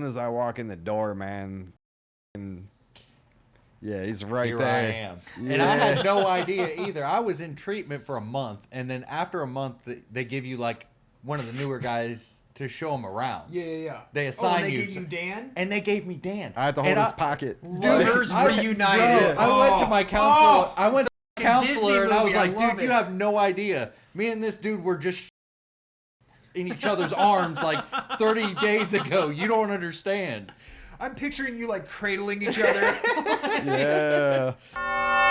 soon as I walk in the door, man, and yeah, he's right Here there. I am. Yeah. And I had no idea either. I was in treatment for a month, and then after a month, they give you like one of the newer guys to show him around. Yeah. They assign and they you. gave you Dan? And they gave me Dan. I had to hold his pocket. Dudes reunited. I went to my counselor. I went to my Disney counselor, and I was movie, I like, love dude, you it. have no idea. Me and this dude were just in each other's arms like 30 days ago. You don't understand. I'm picturing you like cradling each other. Yeah.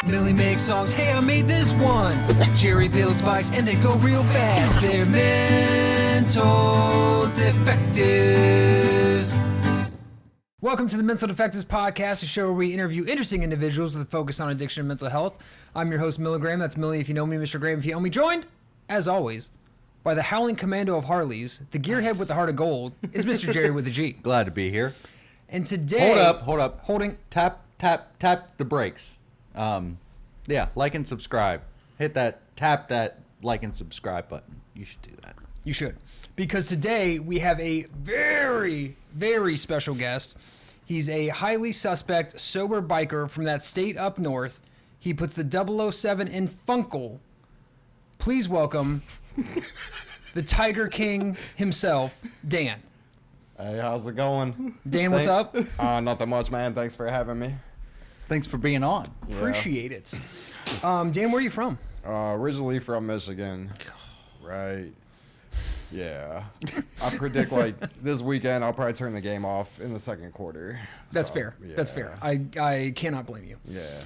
Millie makes songs, hey, I made this one. Jerry builds bikes and they go real fast. They're mental defectives. Welcome to the Mental Defectives Podcast, a show where we interview interesting individuals with a focus on addiction and mental health. I'm your host, Milligram. That's Millie if you know me, Mr. Graham if you know me. Joined, as always, by the howling commando of Harleys, the gearhead with the heart of gold, is Mr. Jerry with a G. Glad to be here. And today... Hold up. Holding... Tap the brakes. Yeah, like and subscribe. Tap that like and subscribe button. You should do that. You should. Because today we have a very, very special guest. He's a highly suspect, sober biker from that state up north. He puts the 007 in Funkle. Please welcome the Tiger King himself, Dan. Hey, how's it going? Dan, what's up? Nothing much, man. Thanks for having me. Thanks for being on. Yeah. Appreciate it. Dan, where are you from? Originally from Michigan. Right. Yeah. I predict like this weekend I'll probably turn the game off in the second quarter. That's So, fair. yeah. That's fair. I cannot blame you. Yeah.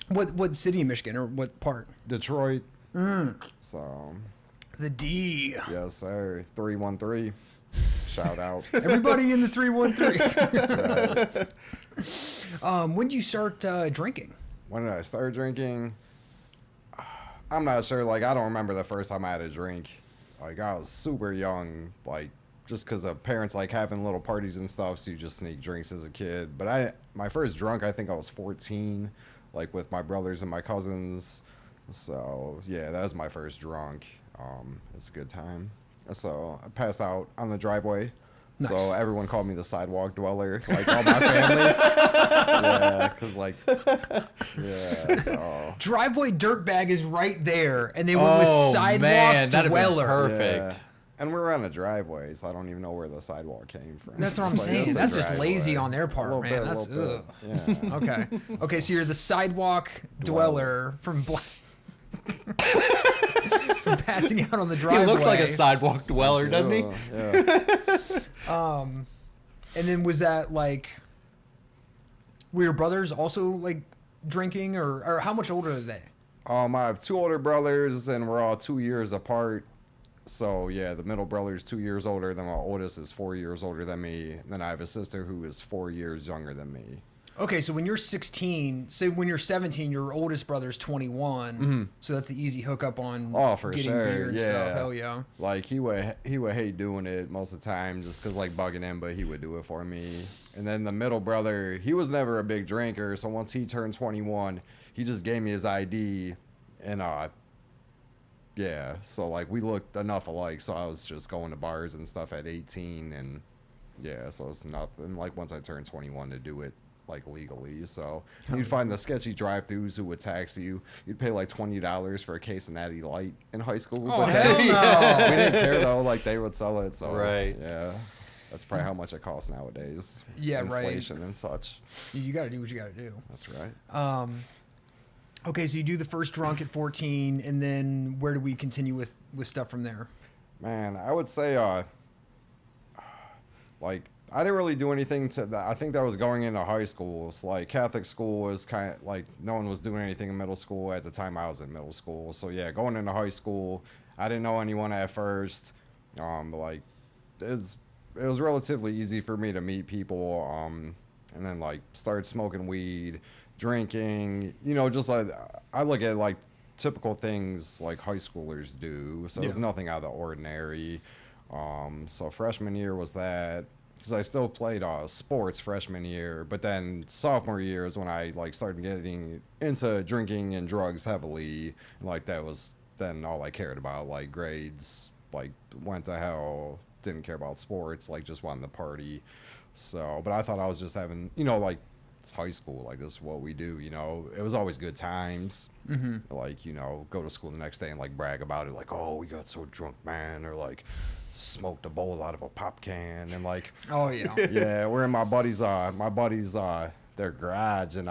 What city in Michigan or what part? Detroit. So, The D. yes, sir. 313. Shout out. Everybody in the 313. That's right. When did you start drinking? When did I start drinking? I'm not sure. Like, I don't remember the first time I had a drink. Like, I was super young. Like, just because of parents, like, having little parties and stuff, so you just sneak drinks as a kid. But my first drunk, I think I was 14, like, with my brothers and my cousins. So, yeah, that was my first drunk. It's a good time. So, I passed out on the driveway. Nice. So everyone called me the sidewalk dweller, like all my family. Yeah, because like, yeah. So Driveway dirtbag is right there, and they went with sidewalk dweller. Perfect. yeah. And we were on a driveway, so I don't even know where the sidewalk came from. That's what I'm It's like, saying. it's a That's just driveway. lazy on their A part, little man. bit, a That's little ugh. bit. Yeah. Okay. Okay, so you're the sidewalk dweller from passing out on the He driveway. looks like a sidewalk dweller, doesn't he? Yeah. And then was that like, were your brothers also like drinking, or how much older are they? I have two older brothers, and we're all 2 years apart. So yeah, the middle brother's 2 years older than my oldest is 4 years older than me. And then I have a sister who is 4 years younger than me. Okay, so when you're 16, say when you're 17, your oldest brother's 21. So that's the easy hookup on For getting sure. beer and Yeah. stuff. Hell yeah. Like he would hate doing it most of the time just because like bugging him, but he would do it for me. And then the middle brother, he was never a big drinker, so once he turned 21, he just gave me his ID, and yeah, so like we looked enough alike, so I was just going to bars and stuff at 18, and yeah, so it's nothing like once I turned 21 to do it like legally. So you'd find the sketchy drive-throughs who would tax you. You'd pay like $20 for a case of Natty Light in high school. Oh, but hell no. we didn't care though. Like they would sell it. So Right. yeah, that's probably how much it costs nowadays. Yeah, right. Inflation and such. You got to do what you got to do. That's right. Okay, so you do the first drunk at 14, and then where do we continue with stuff from there? Man, I would say like I didn't really do anything to that. I think that was going into high school. It's like Catholic school was kind of like no one was doing anything in middle school at the time I was in middle school. So yeah, going into high school, I didn't know anyone at first. But like it was relatively easy for me to meet people. And then like started smoking weed, drinking. You know, just like I look at like typical things like high schoolers do. So it was nothing out of the ordinary. So freshman year was that. Because I still played sports freshman year, but then sophomore year is when I like started getting into drinking and drugs heavily, and like that was then all I cared about. Like grades like went to hell didn't care about sports, like just wanted to party. So, but I thought I was just having, you know, like it's high school, like this is what we do, you know. It was always good times. Like, you know, go to school the next day and like brag about it, like, oh, we got so drunk, man, or like smoked a bowl out of a pop can, and like, Oh yeah. yeah, we're in my buddy's their garage, and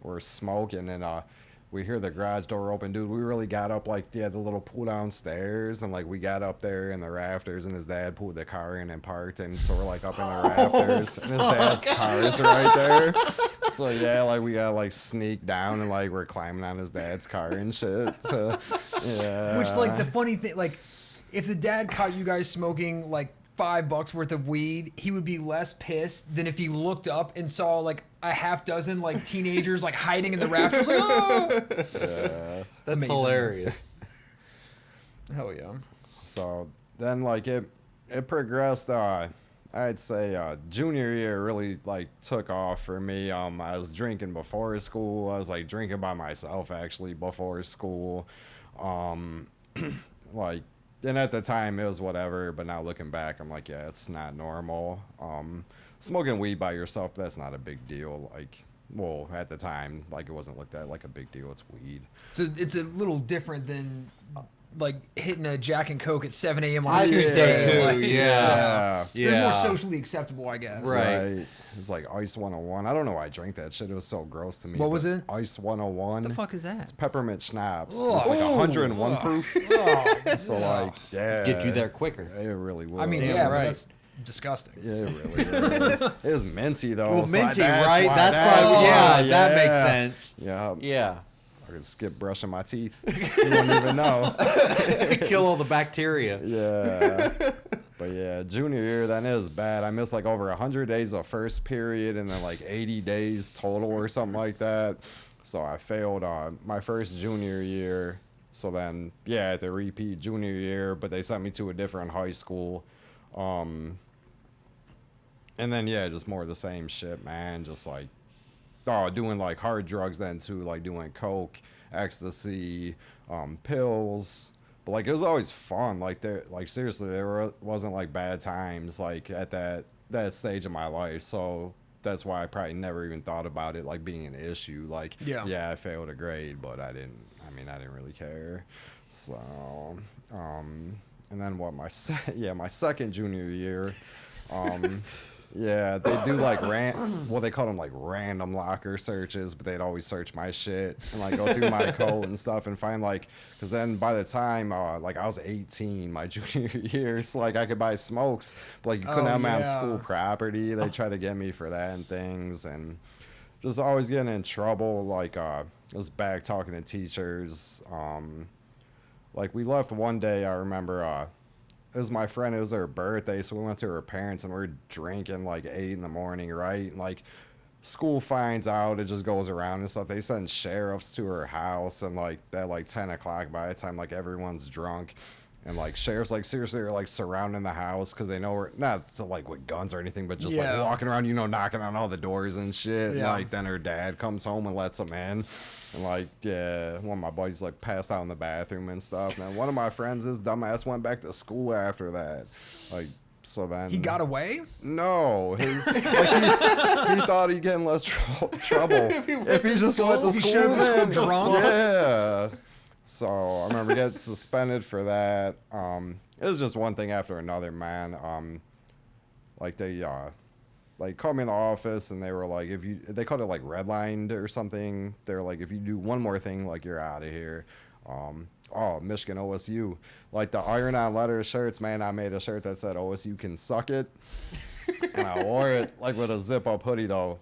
we're smoking, and we hear the garage door open. Dude, we really got up, like, they had the little pull downstairs, and like we got up there in the rafters, and his dad pulled the car in and parked, and so we're like up in the rafters, and his dad's car is right there. So yeah, like we gotta like sneak down, and like we're climbing on his dad's car and shit. So yeah. Which, like, the funny thing, like, if the dad caught you guys smoking like $5 worth of weed, he would be less pissed than if he looked up and saw like a half dozen like teenagers like hiding in the rafters. Like, oh! Yeah. That's Amazing. hilarious. Hell yeah. So then like it progressed. I'd say junior year really like took off for me. I was drinking before school. I was like drinking by myself actually before school. Like, and at the time it was whatever, but now looking back, I'm like, yeah, it's not normal. Smoking weed by yourself, that's not a big deal. Like, well, at the time, like it wasn't looked at like a big deal. It's weed. So it's a little different than like hitting a Jack and Coke at 7 a.m. on a Tuesday too. Like, Yeah. They're more socially acceptable, I guess. Right. It's like Ice 101. I don't know why I drank that shit. It was so gross to me. What was but it? Ice 101. What the fuck is that? It's peppermint schnapps. Ugh. It's like Ooh. 101 Ugh. proof. Oh, So like, yeah. Get you there quicker. It really will. I mean, Damn yeah, but right. that's disgusting. Yeah, it really is. It is minty though. Well, so minty, that's right? why- That's probably, why, that makes sense. Yeah. Yeah. I could skip brushing my teeth. You wouldn't even know. Kill all the bacteria. Yeah. But yeah, junior year, then it was bad. I missed like over 100 days of first period and then like 80 days total or something like that. So I failed my first junior year. So then, yeah, I had to repeat junior year, but they sent me to a different high school. And then, yeah, just more of the same shit, man. Just like, doing like hard drugs then too, like doing coke, ecstasy, pills. But like it was always fun. Like seriously, wasn't like bad times like at that stage of my life. So that's why I probably never even thought about it like being an issue. Like yeah, I failed a grade, but I didn't really care. So and then what my second junior year. Yeah, they do like they call them like random locker searches, but they'd always search my shit and like go through my coat and stuff and find like, because then by the time like I was 18 my junior year, so like I could buy smokes, but like you couldn't have them on school property. They try to get me for that and things, and just always getting in trouble. Like I was back talking to teachers. Like we left one day, I remember. It was my friend, it was her birthday, so we went to her parents and we were drinking like 8 in the morning, right? And like school finds out, it just goes around and stuff. They send sheriffs to her house and like at like 10 o'clock by the time like everyone's drunk. And like sheriffs like seriously are like surrounding the house because they know we're not to, like with guns or anything, but just like walking around, you know, knocking on all the doors and shit. And, like then her dad comes home and lets them in. And like, yeah, one of my buddies like passed out in the bathroom and stuff. And then one of my friends, his dumbass went back to school after that. Like, so then He got away? No, he thought he'd get in less trouble if he just went to school. He showed up to school then. drunk? Yeah. So I remember getting suspended for that. It was just one thing after another, man. Like they like called me in the office and they were like, they called it like redlined or something. They're like, if you do one more thing, like you're out of here. Michigan OSU, like the iron-on letter shirts, man. I made a shirt that said OSU can suck it, and I wore it like with a zip-up hoodie though.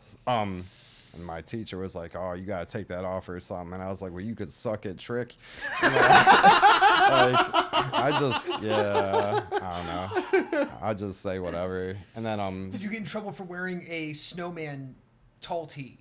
And my teacher was like, "Oh, you gotta take that off or something." And I was like, "Well, you could suck it, trick." And I don't know. I just say whatever. And then Did you get in trouble for wearing a snowman tall tee?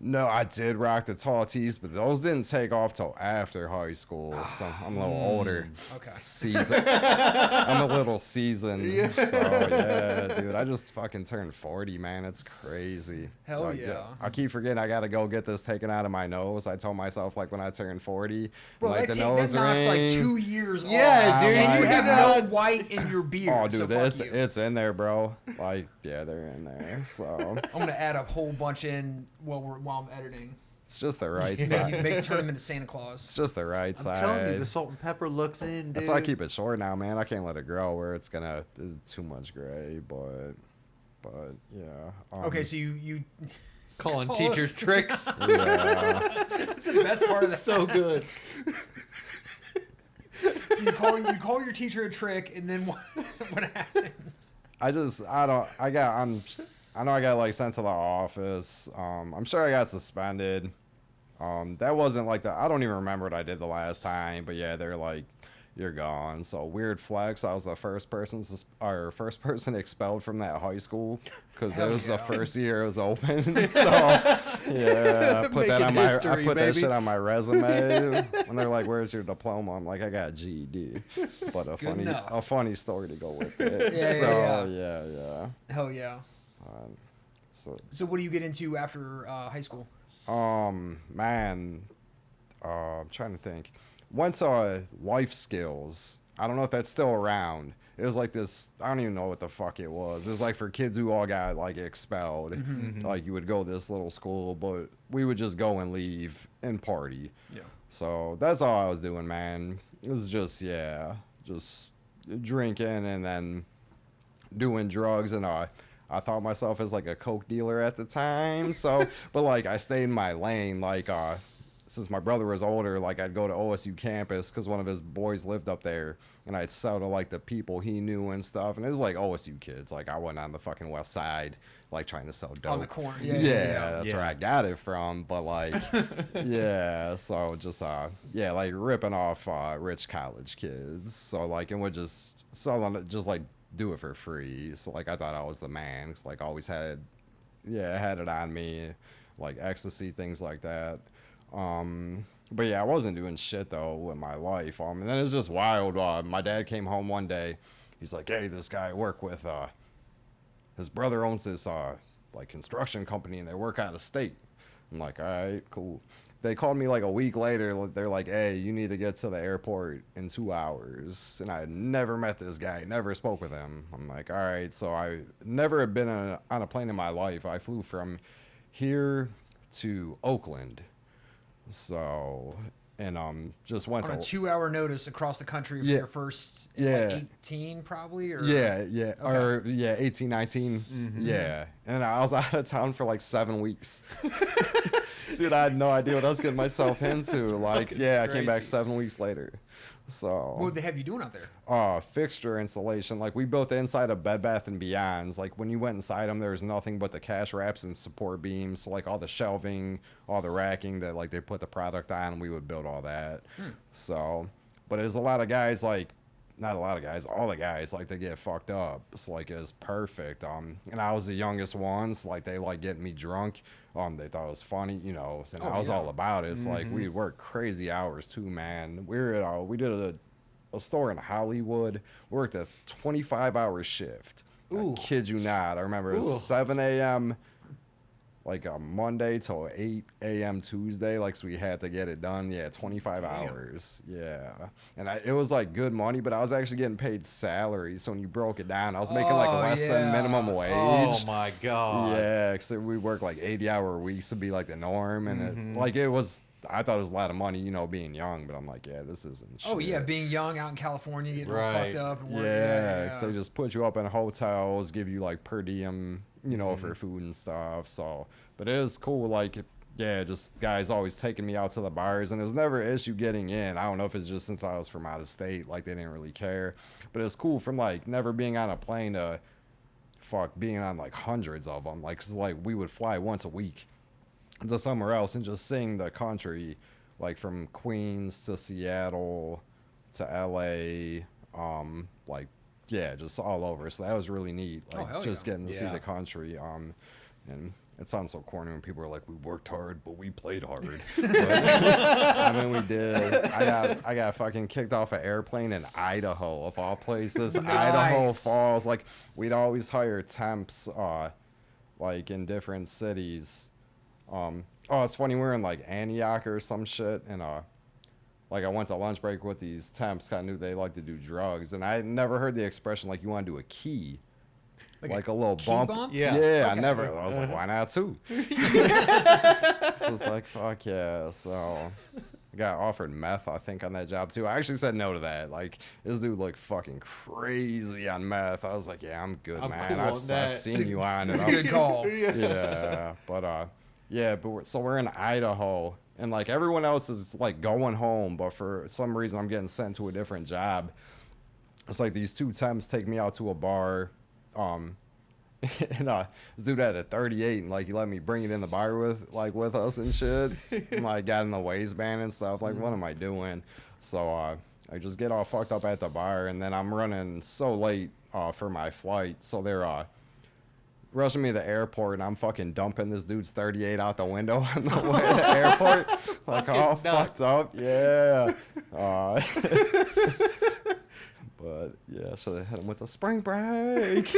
No, I did rock the tall tees, but those didn't take off till after high school. So I'm a little older. Okay. Seasoned. I'm a little seasoned. So yeah, dude, I just fucking turned 40, man. It's crazy. Hell Like, yeah. I keep forgetting I gotta go get this taken out of my nose. I told myself like when I turned 40, Bro, like that, the that nose knocks like ring. 2 years off. Yeah, dude, And you you have know- no white in your beard. Oh, so dude, fuck it's you. it's in there, bro. Like, yeah, they're in there. So I'm gonna add a whole bunch in while I'm editing. it's just the right Turn side. him into Santa Claus. It's just the right I'm side. telling you, the salt and pepper looks in, dude. That's why I keep it short now, man. I can't let it grow where it's gonna too much gray, but yeah. Okay, so you calling Oh. teachers tricks. yeah. that's the best part of that. So good. So you call your teacher a trick, and then what happens? I know I got like sent to the office. I'm sure I got suspended. That wasn't like I don't even remember what I did the last time, but yeah, they're like, you're gone. So weird flex. I was the first person expelled from that high school because it Hell was yeah. the first year it was open. So yeah, I put that Making on my history, I put that baby. shit on my resume. When they're like, "Where's your diploma?" I'm like, "I got a GED." But enough. a funny story to go with it. Yeah, so yeah. yeah. Hell yeah. So So what do you get into after high school? man, I'm trying to think. Once life skills. I don't know if that's still around. It was like this. I don't even know what the fuck it was. It was like for kids who all got like expelled. Like you would go to this little school, but we would just go and leave and party. Yeah. So that's all I was doing, man. It was just just drinking and then doing drugs, and I thought myself as like a coke dealer at the time. So, but like I stayed in my lane. Like since my brother was older, like I'd go to OSU campus because one of his boys lived up there, and I'd sell to like the people he knew and stuff. And it was like OSU kids. Like I wasn't on the fucking west side, like trying to sell dope On the corner. Yeah, that's Yeah. where I got it from. But like, yeah, so just like ripping off rich college kids. So like, and would just selling it, just like do it for free. So like, I thought I was the man. 'Cause like always had it on me, like ecstasy, things like that. But yeah, I wasn't doing shit though with my life. And then it was just wild. My dad came home one day. He's like, "Hey, this guy I work with, his brother owns this like construction company, and they work out of state." I'm like, "All right, cool." They called me like a week later. They're like, "Hey, you need to get to the airport in 2 hours." And I had never met this guy, never spoke with him. I'm like, "All right." So I never had been on a plane in my life. I flew from here to Oakland. So, and just went On a to 2-hour notice across the country for Yeah. your first Yeah. like 18 probably or Yeah, or 18, 19. Yeah, and I was out of town for like 7 weeks. Dude, I had no idea what I was getting myself into. Like, I came back crazy. 7 weeks later. So, what would they have you doing out there? fixture installation. Like we built the inside of Bed Bath and Beyond's. Like when you went inside them, there was nothing but the cash wraps and support beams. So like all the shelving, all the racking that like they put the product on, we would build all that. So, but there's a lot of guys like. Not a lot of guys, all the guys like they get fucked up. It's like it's perfect. And I was the youngest one, so like they like getting me drunk. They thought it was funny, you know, and I was all about it. It's like we worked crazy hours too, man. We did a store in Hollywood. We worked a 25-hour shift. Ooh. I kid you not. I remember it was 7 a.m. like a Monday till 8 a.m. Tuesday. Like, so we had to get it done. Yeah, 25 hours. Yeah. And it was like good money, but I was actually getting paid salary. So when you broke it down, I was making like less than minimum wage. Oh my god. Yeah, because we work like 80-hour weeks to be like the norm. And I thought it was a lot of money, you know, being young, but I'm like, yeah, this isn't shit. Oh yeah, being young out in California, getting all Right. fucked up. And working. Yeah, because they just put you up in hotels, give you like per diem, you know, for food and stuff. So, but it was cool. Like, just guys always taking me out to the bars, and it was never an issue getting in. I don't know if it's just since I was from out of state, like they didn't really care. But it's cool from like never being on a plane to being on like hundreds of them. Like, 'cause like we would fly once a week to somewhere else and just seeing the country, like from Queens to Seattle to LA, just all over. So that was really neat. Like hell just yeah. getting to see Yeah. the country. And it sounds so corny when people are like, we worked hard, but we played hard. But, I mean, we did. I got fucking kicked off an airplane in Idaho, of all places. Nice. Idaho Falls. Like, we'd always hire temps, like, in different cities. Oh, it's funny, we were in, like, Antioch or some shit, and, like, I went to lunch break with these temps. I knew they like to do drugs, and I had never heard the expression, like, you want to do a key. Like a little key bump. bump? Yeah. Yeah, I Okay. never. I was like, why not too? So it's like, fuck yeah. So I got offered meth, I think, on that job too. I actually said no to that. Like, this dude looked fucking crazy on meth. I was like, yeah, I'm good, I'm man. cool I've on that. seen you on it. It's a good call. Yeah, but we're in Idaho, and like everyone else is like going home, but for some reason I'm getting sent to a different job. It's like these two temps take me out to a bar, and this dude had a 38, and like he let me bring it in the bar with us and shit. And, like, got in the waistband and stuff. Like, what am I doing? So I just get all fucked up at the bar, and then I'm running so late for my flight, so they're rushing me to the airport, and I'm fucking dumping this dude's 38 out the window on the way to the airport. Like, all fucked up. Yeah. But yeah, should have hit him with a spring break.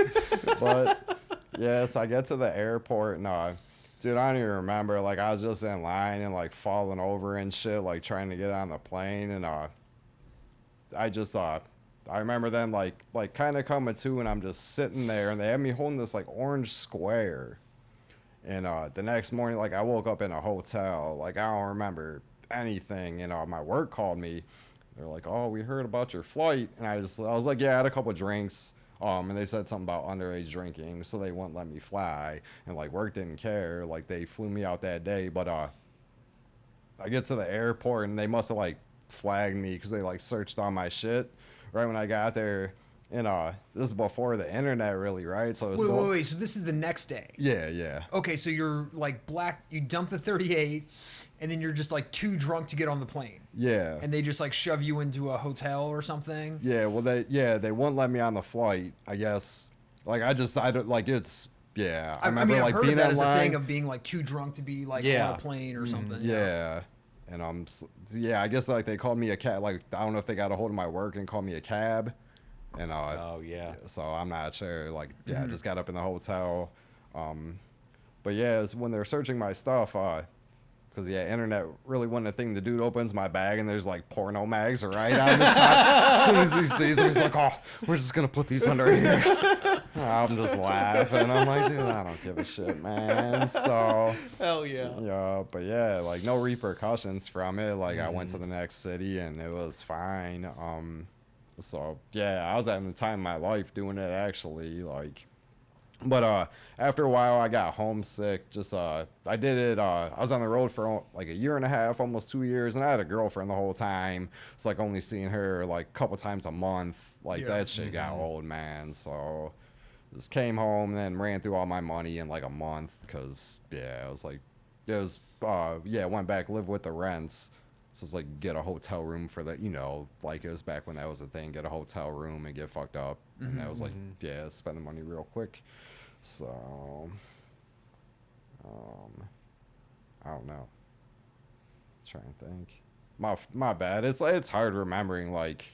But yes, I get to the airport, and dude, I don't even remember. Like, I was just in line and like falling over and shit, like trying to get on the plane, and I just I remember then like kind of coming to, and I'm just sitting there, and they had me holding this like orange square. And the next morning, like, I woke up in a hotel. Like, I don't remember anything. And my work called me. They're like, oh, we heard about your flight. And I was like, yeah, I had a couple drinks. And they said something about underage drinking, so they wouldn't let me fly. And like, work didn't care. Like, they flew me out that day. But I get to the airport, and they must have like flagged me because they like searched on my shit right when I got there. And this is before the internet, really, right? So it was Wait. So this is the next day. Yeah. Okay, so you're like you dump the 38, and then you're just like too drunk to get on the plane. Yeah. And they just like shove you into a hotel or something. Yeah, well, they wouldn't let me on the flight, I guess. Like, I don't, like, it's, yeah. I remember, I've like, heard being of that as a online. thing of being like too drunk to be like Yeah. on a plane or something. Yeah. And I guess, like, they called me a cab. Like, I don't know if they got a hold of my work and called me a cab. And, Oh, yeah. so I'm not sure. Like, yeah, I just got up in the hotel. But yeah, it was when they're searching my stuff, because, yeah, internet really wasn't a thing. The dude opens my bag, and there's, like, porno mags right on the top. As soon as he sees them, he's like, oh, we're just going to put these under here. I'm just laughing. I'm like, dude, I don't give a shit, man. So, Hell yeah. yeah, but, yeah, like, no repercussions from it. Like, I went to the next city, and it was fine. So, yeah, I was having the time of my life doing it, actually, like... But after a while, I got homesick. Just I did it. I was on the road for like a year and a half, almost 2 years, and I had a girlfriend the whole time. It's like only seeing her like a couple times a month. Like, that shit got old, man. So just came home and then ran through all my money in like a month. Cause yeah, went back, lived with the rents. So it's like get a hotel room for the, like it was back when that was a thing. Get a hotel room and get fucked up, and that was like, yeah, spend the money real quick. So, I don't know. Trying to think. My bad. It's hard remembering, like.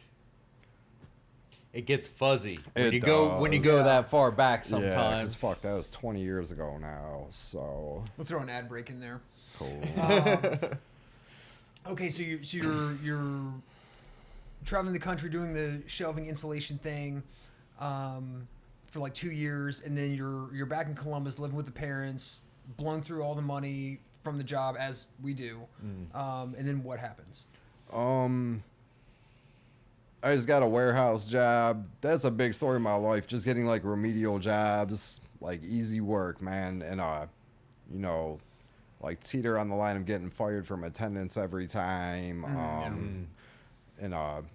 It gets fuzzy when It you go does. that far back Yeah, 'cause sometimes. fuck, that was 20 years ago now. So We'll throw an ad break in there. cool. Okay, so you're traveling the country doing the shelving installation thing for like 2 years, and then you're back in Columbus living with the parents, blown through all the money from the job as we do, and then what happens? I just got a warehouse job. That's a big story of my life. Just getting like remedial jobs, like easy work, man, and like teeter on the line of getting fired from attendance every time. And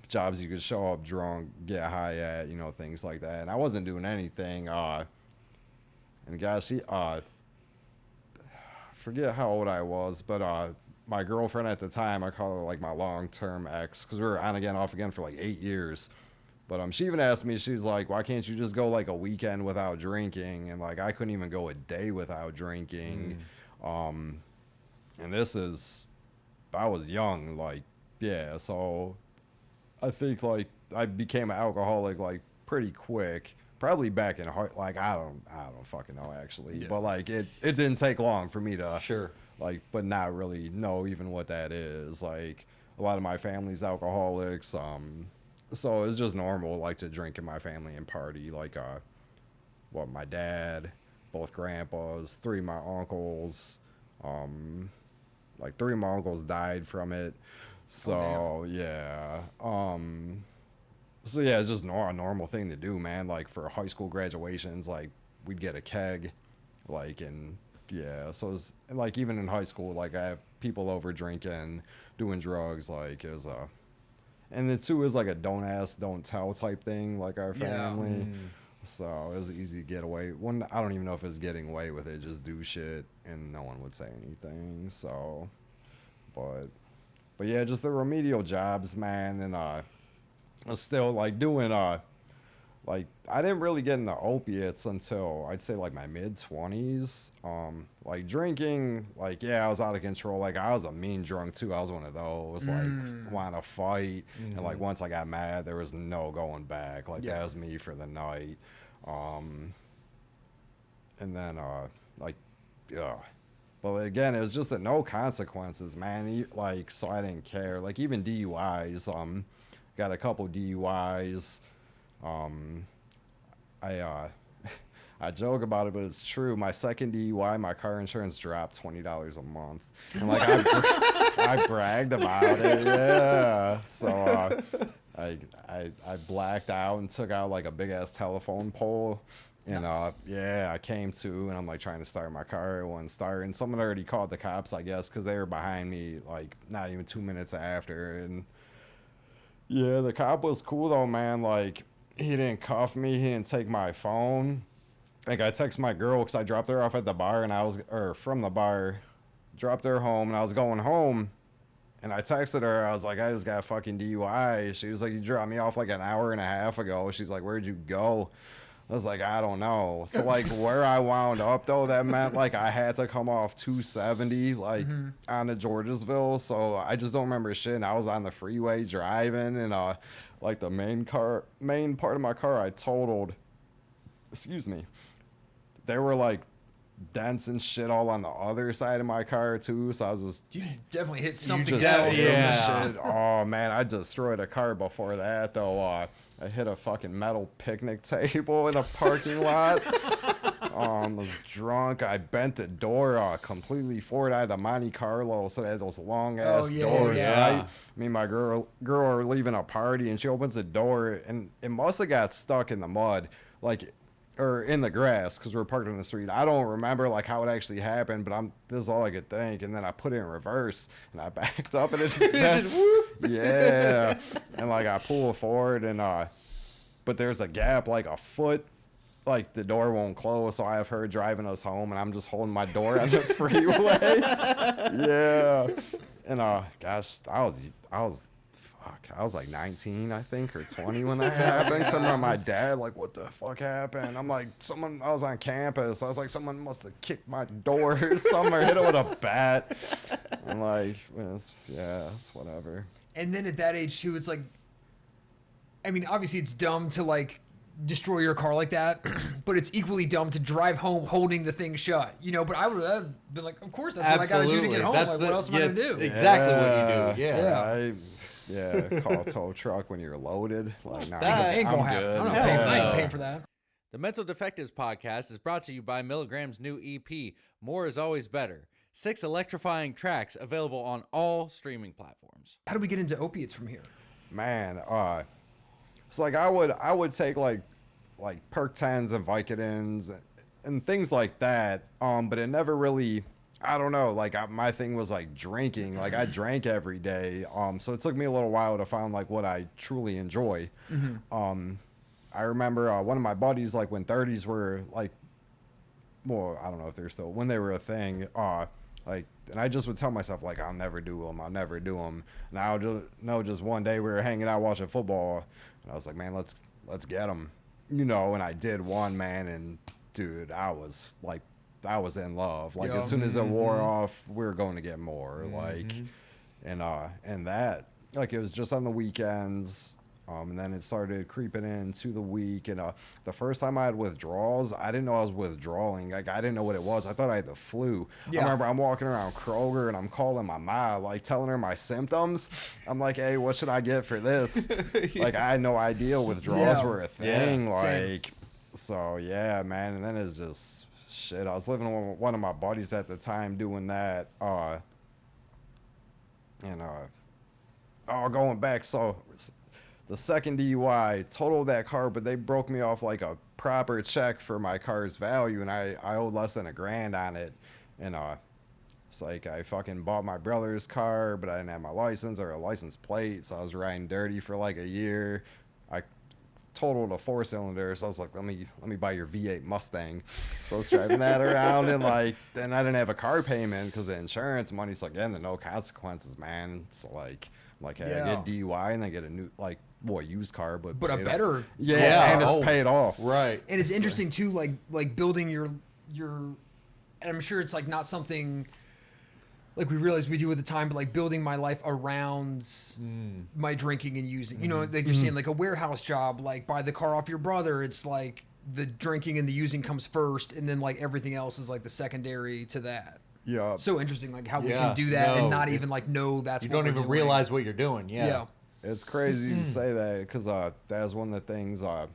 jobs you could show up drunk, get high at, things like that. And I wasn't doing anything. And gosh, forget how old I was, but my girlfriend at the time, I call her like my long-term ex, because we were on again, off again for like 8 years. But she even asked me, she was like, why can't you just go like a weekend without drinking? And like I couldn't even go a day without drinking. And this is, I was young, like, yeah, so I think like I became an alcoholic like pretty quick. Probably back in like I don't fucking know actually. But like it didn't take long for me to Sure. like, but not really know even what that is. Like a lot of my family's alcoholics. So it's just normal, like, to drink in my family and party. Like, my dad, both grandpas, 3 of my uncles, like 3 of my uncles died from it. So yeah, so yeah, it's just a normal thing to do, man. Like for high school graduations, like we'd get a keg, like, and yeah, so it's like even in high school, like I have people over drinking, doing drugs, like is and the two is like a don't ask, don't tell type thing, like our family. So it was easy to get away. I don't even know if it's getting away with it. Just do shit and no one would say anything. So, but yeah, just the remedial jobs, man. And I was still like doing like I didn't really get into opiates until I'd say like my mid-20s. Like drinking, like yeah, I was out of control. Like I was a mean drunk too. I was one of those like want to fight, and like once I got mad, there was no going back. Like that was me for the night. And then like yeah. But again, it was just that no consequences, man. Like so I didn't care. Like even DUIs. Got a couple DUIs. I joke about it, but it's true. My second DUI, my car insurance dropped $20 a month, and like I bragged about it. Yeah. So I blacked out and took out like a big ass telephone pole. And yeah, I came to, and I'm like trying to start my car. It wouldn't start, and someone already called the cops, I guess, because they were behind me like not even 2 minutes after. And yeah, the cop was cool though, man. Like he didn't cuff me, he didn't take my phone. Like I texted my girl because I dropped her off at the bar, or from the bar, dropped her home, and I was going home. And I texted her, I was like, I just got a fucking DUI. She was like, you dropped me off like an hour and a half ago. She's like, where'd you go? I was like, I don't know. So like where I wound up though, that meant like I had to come off 270 like on to Georgesville. So I just don't remember shit. And I was on the freeway driving, and like the main part of my car I totaled. Excuse me. There were like dents and shit all on the other side of my car too. So I was just You definitely hit something just else. some shit. Oh man, I destroyed a car before that though. I hit a fucking metal picnic table in a parking lot. Was drunk. I bent the door completely forward. I had a Monte Carlo, so they had those long ass doors, right? Me and my girl are leaving a party, and she opens the door, and it must have got stuck in the mud, like, or in the grass, because we're parked on the street. I don't remember like how it actually happened, but this is all I could think. And then I put it in reverse, and I backed up, and it just yeah, and like I pull forward, and but there's a gap like a foot, like the door won't close, so I have her driving us home, and I'm just holding my door on the freeway. Yeah, and gosh, I was like 19, I think, or 20 when that happened. So I remember my dad, like, what the fuck happened? I'm like, I was on campus. I was like, someone must have kicked my door or something, or hit it with a bat. I'm like, it's whatever. And then at that age too, it's like, I mean, obviously it's dumb to like destroy your car like that, but it's equally dumb to drive home holding the thing shut, you know. But I would have been like, of course, that's what I gotta do to get home. Like, what else am I gonna do? Exactly what you do. Yeah, call a tow truck when you're loaded. Like, nah, That ain't gonna happen. I'm not paying, I ain't paying for that. The Mental Defectives podcast is brought to you by Milligram's new EP, More Is Always Better. 6 electrifying tracks available on all streaming platforms. How do we get into opiates from here? Man, it's like I would take like Perk 10s and Vicodins and things like that. But it never really, I don't know, like my thing was like drinking. Like I drank every day. So it took me a little while to find like what I truly enjoy. I remember one of my buddies, like when 30s were like, well, I don't know if they're still, when they were a thing, Like, and I just would tell myself, like, I'll never do them. I'll never do them. And I would know just one day we were hanging out watching football, and I was like, man, let's get them. You know, and I did one, man, and dude, I was in love. Like, as soon as it wore off, we were going to get more. Like, and that, like, it was just on the weekends. And then it started creeping into the week. And the first time I had withdrawals, I didn't know I was withdrawing. Like, I didn't know what it was. I thought I had the flu. I remember I'm walking around Kroger and I'm calling my mom, like, telling her my symptoms. I'm like, hey, what should I get for this? Like, I had no idea withdrawals were a thing. Like, so yeah, man. And then it's just shit. I was living with one of my buddies at the time doing that. Going back, so the second DUI totaled that car, but they broke me off like a proper check for my car's value, and I owed less than $1,000 on it. And it's like I fucking bought my brother's car, but I didn't have my license or a license plate, so I was riding dirty for like a year. I totaled a 4-cylinder, so I was like, let me buy your V8 Mustang. So I was driving that around, and like, then I didn't have a car payment because the insurance money's like, yeah, no consequences, man. So like I get DUI and then get a new, like, used car, but a better, and it's paid off, right? And it's interesting too, like building your, and I'm sure it's like not something like we realize we do at the time, but like building my life around my drinking and using, you know, like you're saying, like a warehouse job, like buy the car off your brother. It's like the drinking and the using comes first, and then like everything else is like the secondary to that. Yeah. So interesting, like how we can do that and not even like know that's you what don't we're even doing. realize what you're doing. Yeah. It's crazy to say that because that was one of the things I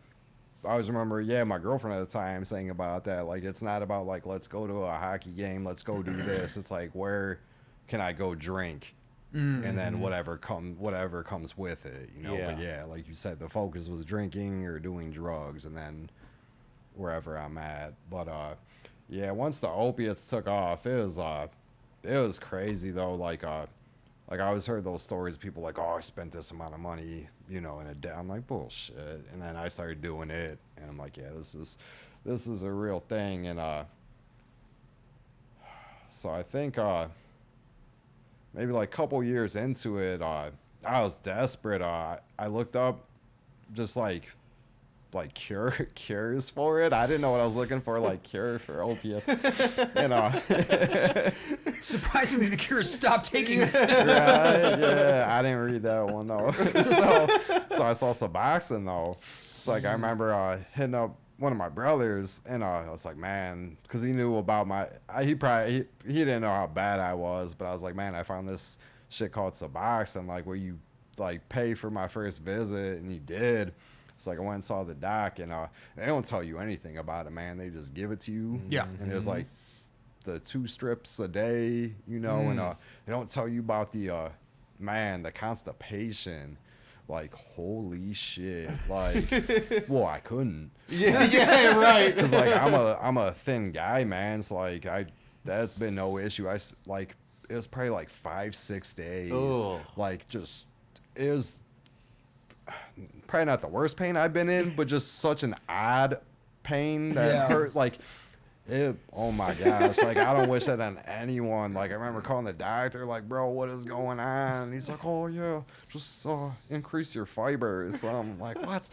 always remember. Yeah, my girlfriend at the time saying about that. Like, it's not about like, let's go to a hockey game, let's go do this. It's like, where can I go drink, and then whatever comes with it, you know. Yeah. But yeah, like you said, the focus was drinking or doing drugs, and then wherever I'm at. But yeah, once the opiates took off, it was crazy though. Like I always heard those stories of people like, oh, I spent this amount of money, you know, in a day. I'm like, bullshit. And then I started doing it, and I'm like, yeah, this is a real thing. And so I think maybe like a couple years into it, I was desperate. I looked up just like cures for it. I didn't know what I was looking for, like cure for opiates. Surprisingly, the cure stopped taking it. Right? Yeah, I didn't read that one though. So I saw Suboxone though. It's like I remember hitting up one of my brothers, and I was like, man, because he knew about he didn't know how bad I was, but I was like, man, I found this shit called Suboxone, like where you like pay for my first visit, and he did. It's like I went and saw the doc, and they don't tell you anything about it, man. They just give it to you. Yeah. And it was like the 2 strips a day, you know, and they don't tell you about the constipation. Like, holy shit. Like, well, I couldn't. Yeah, right. Because like I'm a thin guy, man. So like that's been no issue. It was probably like 5-6 days. Ugh. Like, just it was probably not the worst pain I've been in, but just such an odd pain that hurt. Like, oh my gosh, like I don't wish that on anyone. Like, I remember calling the doctor, like, bro, what is going on? And he's like, oh yeah, just increase your fibers. So I'm like, what?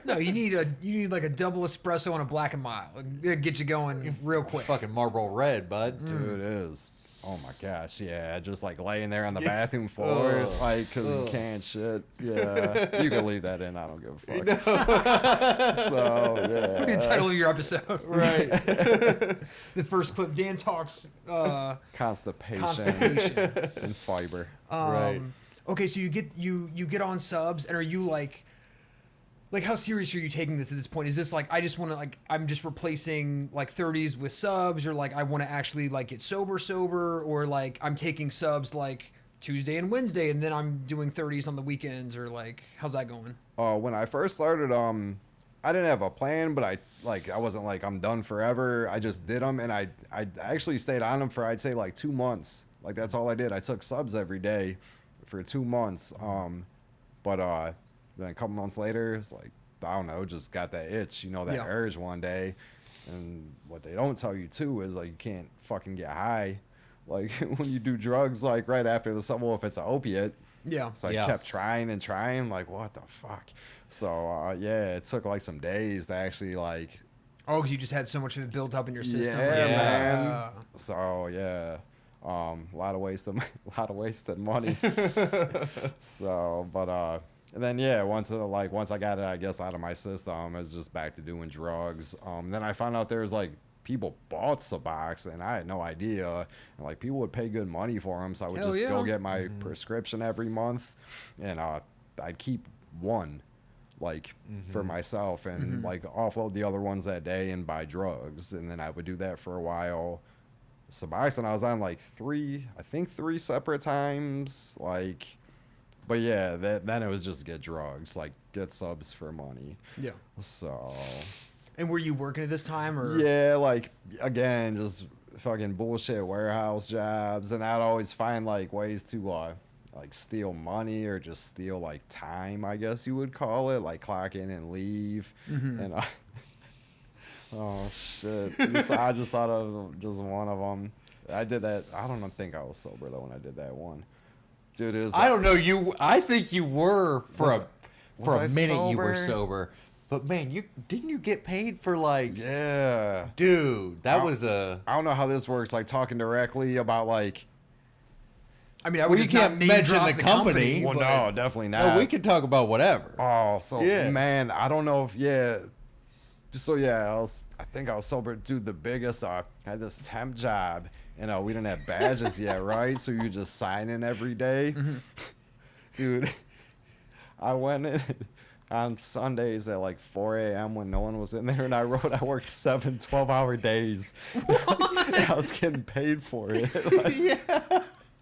No, you need like a double espresso and a black and mild. It'll get you going real quick. Fucking Marlboro Red, bud. Dude, it is. Oh my gosh, yeah, just like laying there on the bathroom floor, like, because you can't shit. Yeah, you can leave that in. I don't give a fuck. So yeah, The title of your episode, Right. The first clip, Dan talks constipation and fiber. Right. Okay, so you get on subs, and are you like how serious are you taking this at this point? Is this like, I just want to, like, I'm just replacing like 30s with subs, or like I want to actually like get sober, or like I'm taking subs like Tuesday and Wednesday, and then I'm doing 30s on the weekends, or like, how's that going? When I first started, I didn't have a plan, but I wasn't like, I'm done forever. I just did them, and I actually stayed on them for, I'd say, like 2 months. Like, that's all I did. I took subs every day for 2 months. But then a couple months later, it's like, I don't know, just got that itch, you know, that urge one day. And what they don't tell you too is like, you can't fucking get high like when you do drugs, like right after the well, if it's an opiate, Yeah. so I Yeah. kept trying and trying, like what the fuck. So yeah, it took like some days to actually like. Oh, because you just had so much of it built up in your system. Yeah, Yeah. man. So yeah, a lot of wasted money. So, but and then yeah, once I got it, I guess out of my system, it's just back to doing drugs. Then I found out there's like people bought Suboxone, I had no idea, and like people would pay good money for them, so I would Hell just yeah. go get my prescription every month, and I'd keep one like for myself and like offload the other ones that day and buy drugs, and then I would do that for a while. Suboxone I was on like three separate times, like, but yeah, then it was just get drugs, like get subs for money. Yeah. So And were you working at this time, or? yeah, like again, just fucking bullshit warehouse jobs, and I'd always find like ways to like steal money or just steal like time, I guess you would call it, like clock in and leave. And oh shit, I just thought of just one of them. I did that. I don't think I was sober though when I did that one. Dude, it was I don't know. I think you were for was a I minute. You were sober? sober, but man, didn't you get paid for like? yeah. Dude, that Wow. was a. I don't know how this works, like talking directly about like. I mean, I would Well, you just not can't name mention drop the the company. Well, but- no, definitely not. No, we can talk about whatever. Oh, so Yeah. man, I don't know if So yeah, I think I was sober. Dude, the biggest. I had this temp job, and we didn't have badges yet, right? So you just sign in every day. Dude. I went in on Sundays at like 4 a.m. when no one was in there, and I worked 12-hour days. I was getting paid for it. Like,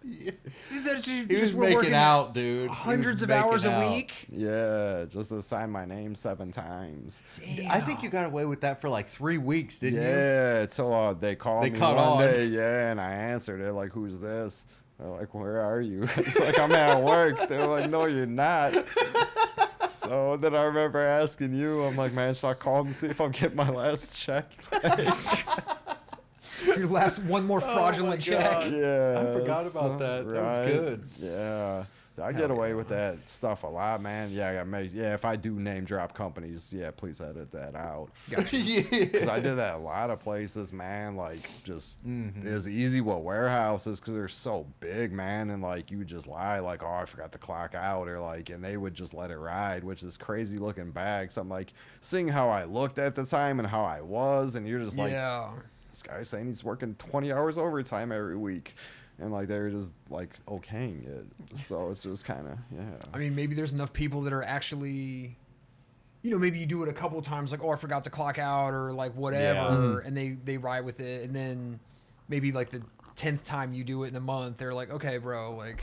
He was making out, dude. He was hundreds of making hours a out. week. yeah, just to sign my name 7 times. I think you got away with that for like 3 weeks, didn't you? Yeah, till they called They me caught one on. day, yeah, and I answered it like, "Who's this?" They're like, "Where are you?" It's like, "I'm at work." They're like, "No, you're not." So then I remember asking you, I'm like, "Man, should I call and see if I'm getting my last check?" Your last one more fraudulent check. God. Yeah, I forgot about that. That was good. Yeah, I get away with that stuff a lot, man. Yeah, if I do name drop companies, yeah, please edit that out. Because I did that a lot of places, man. Like, just it's easy with warehouses because they're so big, man. And like, you would just lie, like, "Oh, I forgot to clock out," or like, and they would just let it ride, which is crazy looking back. So I'm like, seeing how I looked at the time and how I was, and you're just like, Yeah. this guy's saying he's working 20 hours overtime every week. And like, they're just like okaying it. So it's just kind of, yeah. I mean, maybe there's enough people that are actually, maybe you do it a couple times, like, "Oh, I forgot to clock out," or like whatever, and they ride with it, and then maybe like the 10th time you do it in a month, they're like, "Okay, bro, like."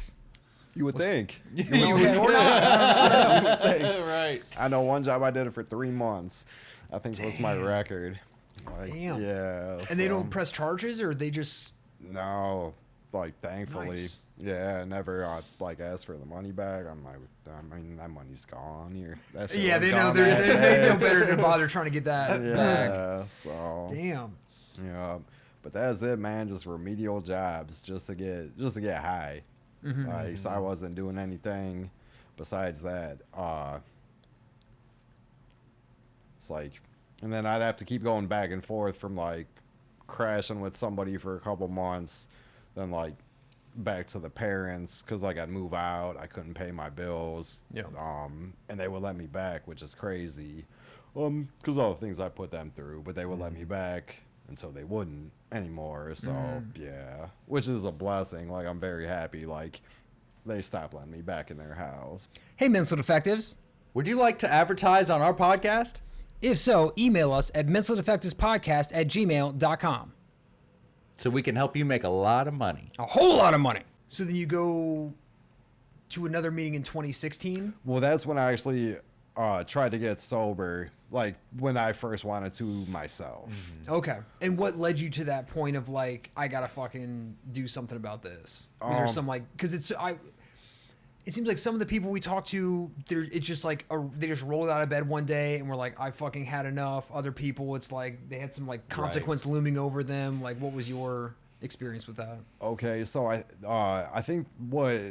You would think. Okay, or not. Right. I know one job I did it for 3 months. I think was my record. Like, Damn. Yeah. And they don't press charges, or they just. No. Like, thankfully. Nice. Yeah, never like asked for the money back. I'm like, I mean, that money's gone here. That shit Yeah, was they know gone they that know day. better to bother trying to get that back. Yeah, so. Damn. Yeah, but that's it, man. Just remedial jobs, just to get high. Like, so I wasn't doing anything besides that. It's like, and then I'd have to keep going back and forth from like crashing with somebody for a couple months, then like back to the parents because like I'd move out, I couldn't pay my bills. Yeah. And they would let me back, which is crazy. Because all the things I put them through, but they would let me back until they wouldn't anymore. So yeah, which is a blessing. Like, I'm very happy. Like, they stopped letting me back in their house. Hey, Mental Defectives. Would you like to advertise on our podcast? If so, email us at mentaldefectivespodcast@gmail.com. So we can help you make a lot of money. A whole lot of money. So then you go to another meeting in 2016? Well, that's when I actually tried to get sober. Like, when I first wanted to myself. Okay. And what led you to that point of like, I gotta fucking do something about this? Was there some like, because it seems like some of the people we talk to, it's just like they just rolled out of bed one day and were like, I fucking had enough. Other people, it's like they had some like consequence looming over them. Like, what was your experience with that? Okay, so I think what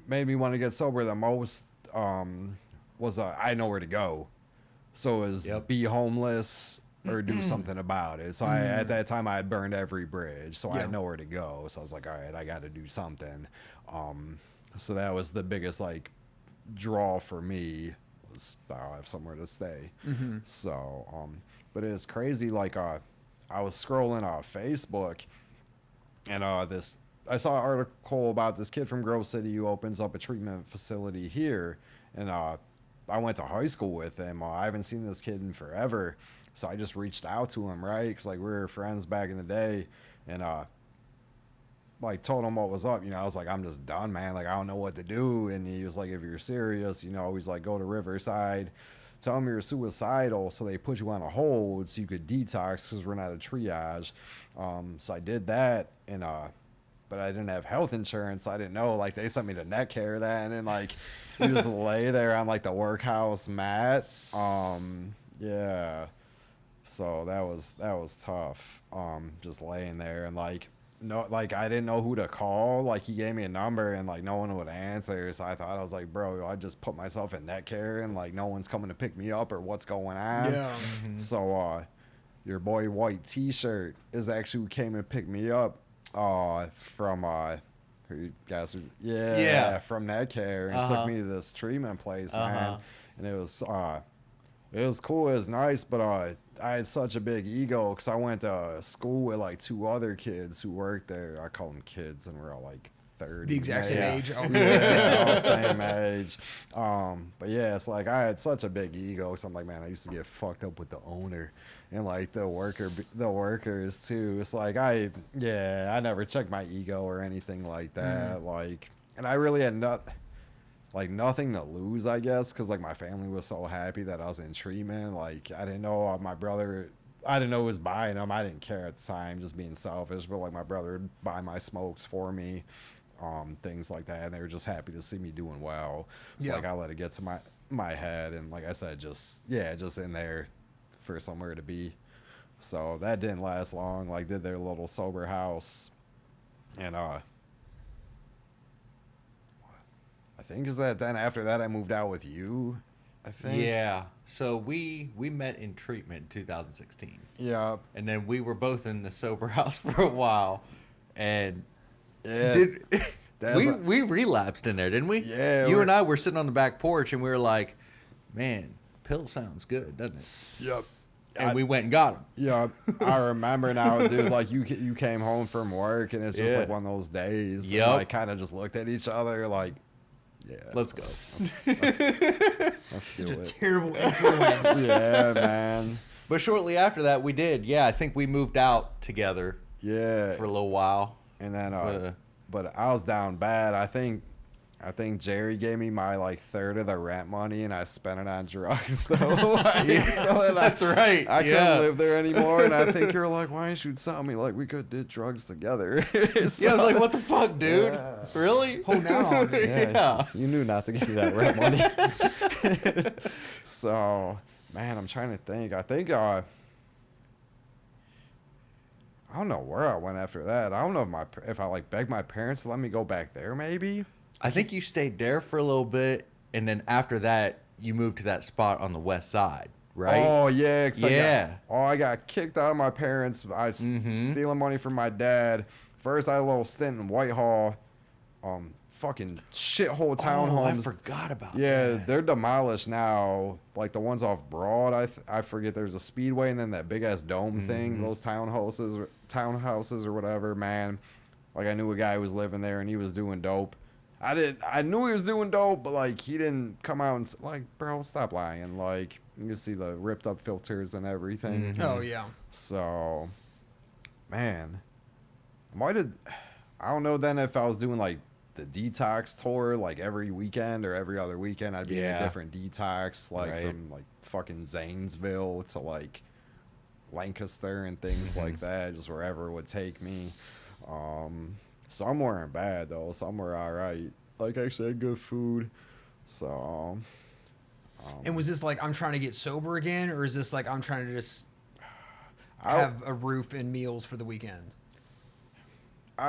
made me want to get sober the most was I know where to go. So it was be homeless or do something about it. So at that time I had burned every bridge, so I know where to go. So I was like, all right, I got to do something. So that was the biggest like draw for me, was I'll have somewhere to stay. So but it's crazy, like I was scrolling on Facebook, and I saw an article about this kid from Grove City who opens up a treatment facility here, and I went to high school with him. I haven't seen this kid in forever, so I just reached out to him, right? Because like we were friends back in the day, and like told him what was up. I was like, I'm just done, man. Like I don't know what to do. And he was like, if you're serious, he's like, go to Riverside, tell them you're suicidal, so they put you on a hold so you could detox because we're not a triage. So I did that, and but I didn't have health insurance. I didn't know, like they sent me to neck care then, and like you just lay there on like the workhouse mat. Yeah. So that was tough. Just laying there, and like no, like I didn't know who to call. Like he gave me a number and like no one would answer. So I thought, I was like, bro, I just put myself in net care and like no one's coming to pick me up, or what's going on. Yeah. So your boy White T-shirt is actually who came and picked me up from who you guys from net care, and took me to this treatment place, man. And it was cool, it was nice, but I had such a big ego because I went to school with like two other kids who worked there. I call them kids, and we're all like 30. The exact same age. Yeah, all same age. But yeah, it's like I had such a big ego. So I'm like, man, I used to get fucked up with the owner and like the workers too. It's like I never checked my ego or anything like that. Like, and I really had nothing to lose, I guess, because like my family was so happy that I was in treatment. Like I didn't know my brother, I didn't know who was buying them. I didn't care at the time, just being selfish. But like my brother would buy my smokes for me, things like that, and they were just happy to see me doing well. So like I let it get to my head, and like I said, just in there for somewhere to be. So that didn't last long. Like did their little sober house, and I think is that then after that I moved out with you, I think. Yeah. So we met in treatment in 2016. Yeah. And then we were both in the sober house for a while, and we relapsed in there, didn't we? Yeah. You and I were sitting on the back porch, and we were like, man, pill sounds good, doesn't it? Yep. And we went and got them. Yeah, I remember now, dude. Like you came home from work, and it's just like one of those days. Yep. And, like kind of just looked at each other, like, yeah, let's go. Let's do Such a it. terrible influence. Yeah, man. But shortly after that, we did. Yeah, I think we moved out together. Yeah. For a little while. And then, but I was down bad. I think Jerry gave me my like third of the rent money, and I spent it on drugs though. So that's right. I couldn't live there anymore, and I think you're like, why didn't you tell me? Like we could did drugs together. So, I was like, what the fuck, dude? Yeah. Really? Hold on. Yeah. You knew not to give me that rent money. So, man, I'm trying to think. I think I don't know where I went after that. I don't know if I like begged my parents to let me go back there, maybe. I think you stayed there for a little bit, and then after that, you moved to that spot on the west side, right? Oh, yeah. Yeah. I got kicked out of my parents. I was stealing money from my dad. First, I had a little stint in Whitehall. Fucking shithole townhomes. I forgot about that. Yeah, they're demolished now. Like the ones off Broad, I forget there's a speedway, and then that big ass dome thing, those townhouses or whatever, man. Like I knew a guy who was living there, and he was doing dope. I knew he was doing dope, but like he didn't come out and like, bro, stop lying. Like you can see the ripped up filters and everything. Oh yeah. So, man, I don't know then if I was doing like the detox tour like every weekend or every other weekend. I'd be in a different detox, like from like fucking Zanesville to like Lancaster and things like that, just wherever it would take me. Some weren't bad though. Some were all right. Like actually had good food. So. And was this like I'm trying to get sober again, or is this like I'm trying to just have a roof and meals for the weekend?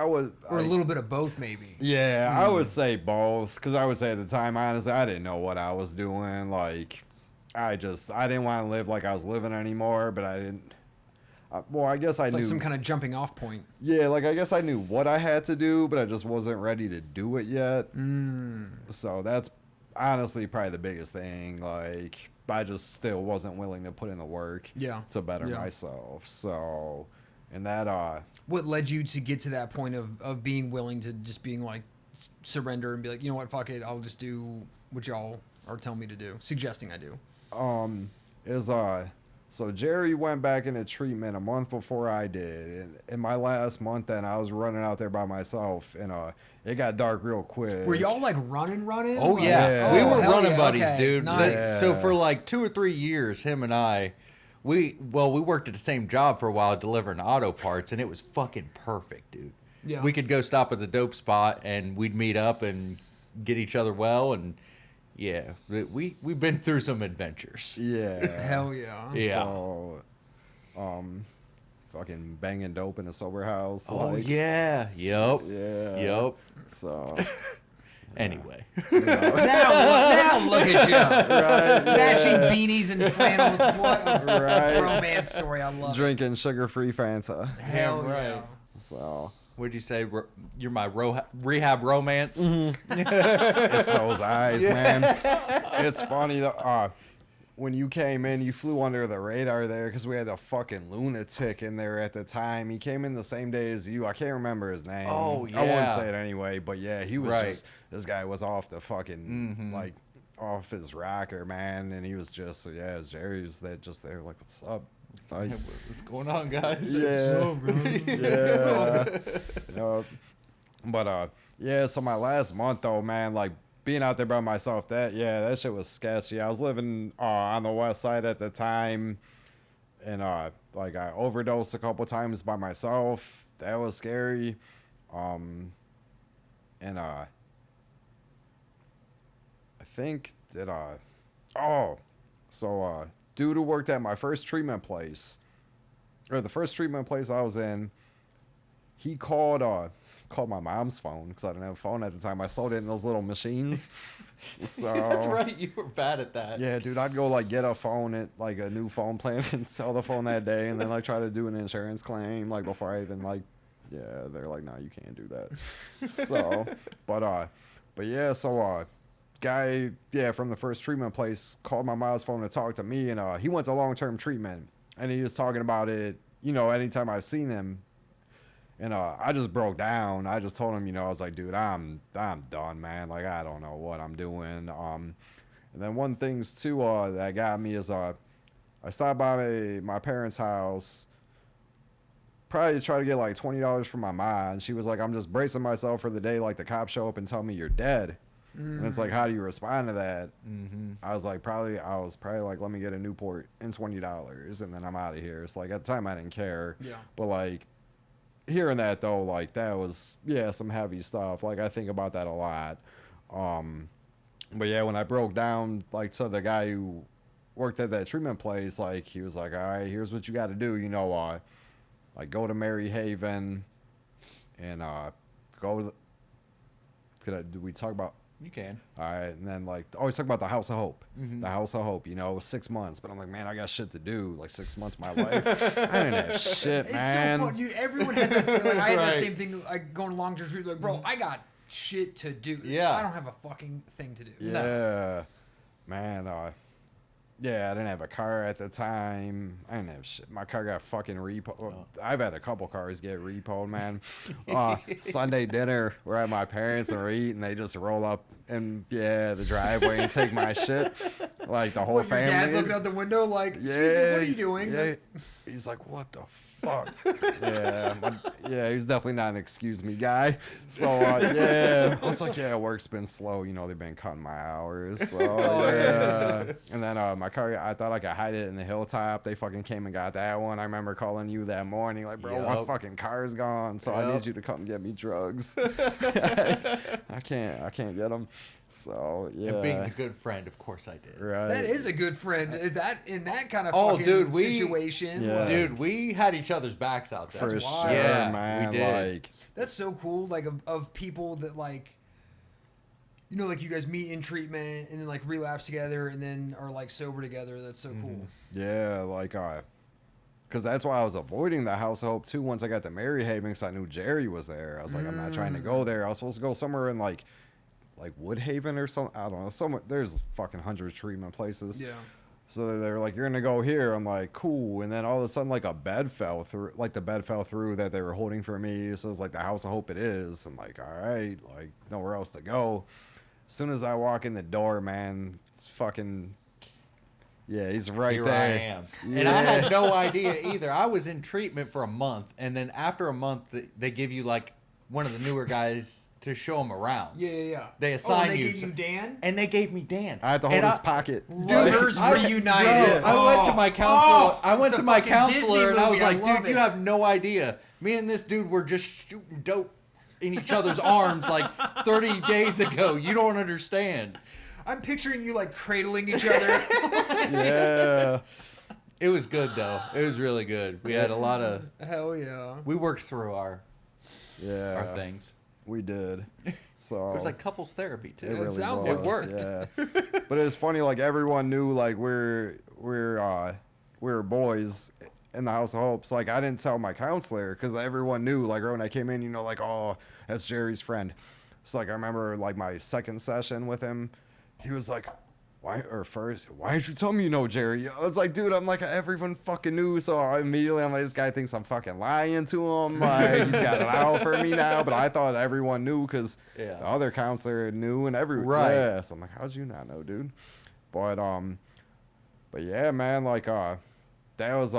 Or a little bit of both, maybe. Yeah, I would say both, because I would say at the time, honestly, I didn't know what I was doing. Like, I didn't want to live like I was living anymore, but I didn't. Well, I guess I It's knew. like some kind of jumping off point. Yeah, like I guess I knew what I had to do, but I just wasn't ready to do it yet. So that's honestly probably the biggest thing. Like, I just still wasn't willing to put in the work to better myself. So, and that What led you to get to that point of being willing to just being like surrender and be like, you know what, fuck it, I'll just do what y'all are telling me to do, suggesting I do. So Jerry went back into treatment a month before I did. And in my last month then I was running out there by myself, and it got dark real quick. Were y'all like running? Oh yeah, we were hell running yeah, buddies, okay, dude. nice. So for like 2 or 3 years, him and I, we worked at the same job for a while delivering auto parts, and it was fucking perfect, dude. Yeah. We could go stop at the dope spot and we'd meet up and get each other well, and yeah, we've been through some adventures. Yeah. Hell yeah. Yeah. So, fucking banging dope in a sober house. Oh like, yeah. Yep. Yeah. Yep. So. Anyway. Now look at you. Right, Matching yeah. beanies and flannels. What a Right. romance story. I love Drinking sugar-free Fanta. it. Hell Damn right. yeah. So. What'd you say? You're my rehab romance? It's those eyes, man. It's funny though. When you came in, you flew under the radar there because we had a fucking lunatic in there at the time. He came in the same day as you. I can't remember his name. Oh, I wouldn't yeah. say it anyway, but yeah, he was Right. just, this guy was off the fucking, like, off his rocker, man. And he was just, it was Jerry was just there, like, what's up? Like, What's going on, guys? yeah. Yeah. But, yeah, so my last month, though, man, like, being out there by myself, that shit was sketchy. I was living on the west side at the time, and like I overdosed a couple times by myself. That was scary. And I think that dude who worked at my first treatment place, or the first treatment place I was in, he called my mom's phone because I didn't have a phone at the time. I sold it in those little machines. So That's right. You were bad at that. yeah, dude, I'd go like get a phone at like a new phone plan and sell the phone that day, and then like try to do an insurance claim like before I even like, yeah, they're like, no, you can't do that. So, but yeah, so guy, from the first treatment place called my mom's phone to talk to me, and he went to long-term treatment, and he was talking about it, anytime I've seen him. And I just broke down. I just told him, I was like, dude, I'm done, man. Like, I don't know what I'm doing. And then one things too that got me is I stopped by my parents' house, probably to try to get like $20 from my mom. And she was like, I'm just bracing myself for the day like the cops show up and tell me you're dead. And it's like, how do you respond to that? I was probably like, let me get a Newport and $20, and then I'm out of here. It's like at the time I didn't care. Yeah. But like, hearing that though, like that was some heavy stuff. Like I think about that a lot. But yeah, when I broke down like to the guy who worked at that treatment place, like he was like, all right, here's what you got to do, like go to Mary Haven and go to, do we talk about? You can. All right, and then like always talk about the House of Hope. The House of Hope, 6 months, but I'm like, man, I got shit to do. Like 6 months of my life, I didn't have shit, man. It's so fun, dude. Everyone has that. Like, I had that Right. same thing. Like going long term treatment. Like, bro, I got shit to do. Yeah. I don't have a fucking thing to do. Yeah, man. Yeah, I didn't have a car at the time. I didn't have shit. My car got fucking repoed. I've had a couple cars get repoed, man. Sunday dinner, we're at my parents and we're eating. They just roll up in the driveway and take my shit. Like the whole What, your family. dad's looking out the window like, excuse me, what are you doing? Yeah. He's like, what the fuck? Yeah, he's definitely not an excuse me guy. So, I was like, work's been slow. They've been cutting my hours. So, And then my car, I thought I could hide it in the hilltop. They fucking came and got that one. I remember calling you that morning, like, bro, my fucking car's gone. So I need you to come get me drugs. I can't get them. So, yeah. And being the good friend, of course I did. Right. That is a good friend. That in that kind of fucking dude, we- situation. Yeah. Dude, we had each other's backs out there. For That's sure, wild. Yeah, man. we did. Like That's so cool. Like of people that like, you know, like you guys meet in treatment and then like relapse together and then are like sober together. That's so cool. Yeah, like, because that's why I was avoiding the House of Hope too. Once I got to Maryhaven, because I knew Jerry was there. I was like, I'm not trying to go there. I was supposed to go somewhere in like Woodhaven or something. I don't know. Somewhere there's fucking hundreds of treatment places. Yeah. So they're like, you're gonna go here. I'm like, cool. And then all of a sudden, like a bed fell through. Like the bed fell through that they were holding for me. So it's like the House of Hope it is. I'm like, all right, like nowhere else to go. As soon as I walk in the door, man, it's fucking. Yeah, he's right Here there. I am. And I had no idea either. I was in treatment for a month, and then after a month, they give you like one of the newer guys to show them around. Yeah. They Oh, assign and they you. gave you Dan? And they gave me Dan. I had to hold his pocket. Lovers reunited. I went to my counselor. I went it's to a my fucking Disney counselor, and I was movie. like, love dude, you it. have no idea. Me and this dude were just shooting dope in each other's arms like 30 days ago. You don't understand. I'm picturing you like cradling each other. Yeah. It was good though. It was really good. We had a lot of. Hell yeah. We worked through our Yeah. things. We did. So It was like couples therapy too. it really sounds was. like it worked. Yeah. But it was funny, like everyone knew like we're boys in the House of Hopes. Like I didn't tell my counselor because everyone knew, like when I came in, you know, like, oh, that's Jerry's friend. So like I remember like my second session with him, he was like, why didn't you tell me you know Jerry? I was like, dude, I'm like, everyone fucking knew. So I'm like, this guy thinks I'm fucking lying to him. Like, he's got an eye for me now. But I thought everyone knew because the other counselor knew and everyone. Right. Yeah. So I'm like, how'd you not know, dude? But yeah, man, like, that was,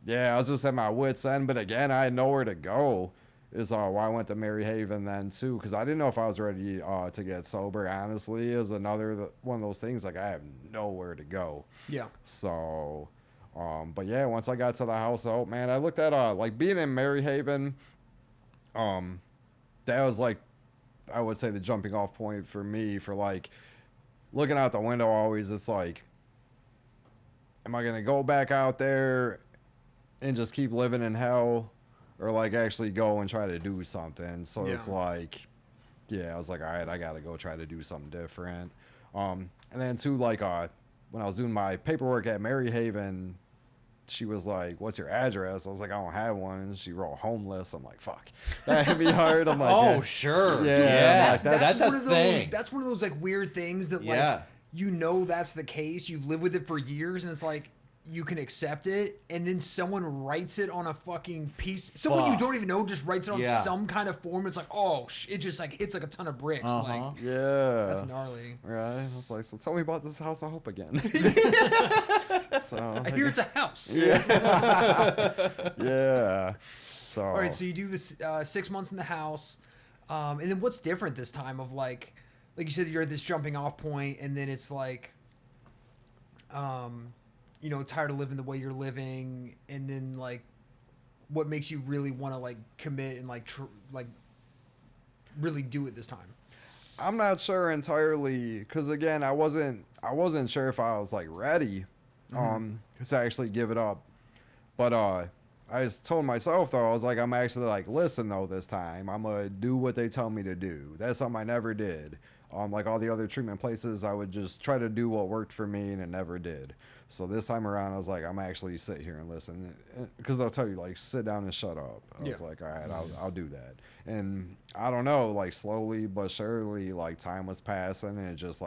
yeah, I was just at my wit's end. But again, I had nowhere to go. Is why I went to Maryhaven then too, because I didn't know if I was ready to get sober. Honestly, is another one of those things, like I have nowhere to go. Yeah. So, but yeah, once I got to the House of Hope, man, I looked at like being in Maryhaven. That was like, I would say the jumping off point for me for like looking out the window. Always, it's like, am I gonna go back out there and just keep living in hell? Or like actually go and try to do something. So it's like, yeah, I was like, all right, I gotta go try to do something different. And then too, like when I was doing my paperwork at Maryhaven, she was like, what's your address? I was like, I don't have one. And she wrote homeless. I'm like, fuck, that'd be hard. I'm like, Oh, yeah. sure. Yeah, Yeah. like, That's one a of those, thing. That's one of those like weird things that like Yeah. you know that's the case. You've lived with it for years, and it's like you can accept it, and then someone writes it on a fucking piece. Someone you Fuck. don't even know just writes it on Yeah. some kind of form. It's like, oh, it just like hits like a ton of bricks. Like Yeah. that's gnarly. Right. I was like, so tell me about this House of Hope again. So I hear it's a house. yeah. So All right, so you do this 6 months in the house, and then what's different this time? Of like you said, you're at this jumping off point, and then it's like, you know, tired of living the way you're living, and then like, what makes you really want to like commit and like really do it this time? I'm not sure entirely because again, I wasn't sure if I was like ready, to actually give it up. But I just told myself though, I was like, I'm actually like, listen though, this time I'm gonna do what they tell me to do. That's something I never did. Like all the other treatment places, I would just try to do what worked for me, and it never did. So this time around, I was like, I'm actually sit here and listen, because they'll tell you like, sit down and shut up. I was like, all right, I'll do that. And I don't know, like slowly but surely, like time was passing, and it just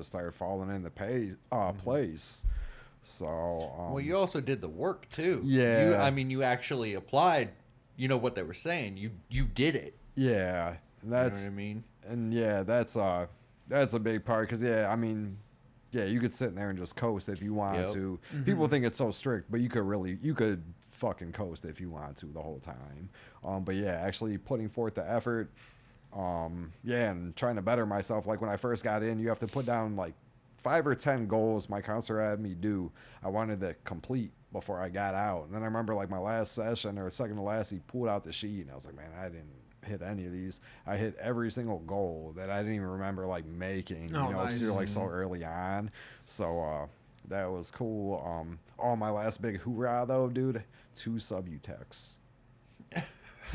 started falling into place. So Well, you also did the work too. Yeah. You actually applied. You know what they were saying. You did it. yeah, and that's You know what I mean? and yeah, that's a big part because yeah, you could sit in there and just coast if you wanted Yep. to. People think it's so strict, but you could fucking coast if you want to the whole time. But yeah, actually putting forth the effort, yeah, and trying to better myself. Like when I first got in, you have to put down like 5 or 10 goals my counselor had me do. I wanted to complete before I got out. And then I remember like my last session or second to last, he pulled out the sheet, and I was like, man, I didn't hit any of these. I hit every single goal that I didn't even remember like making, Oh, you know, 'cause nice. you're like so early on. So that was cool. My last big hoorah though, dude, 2 Subutex.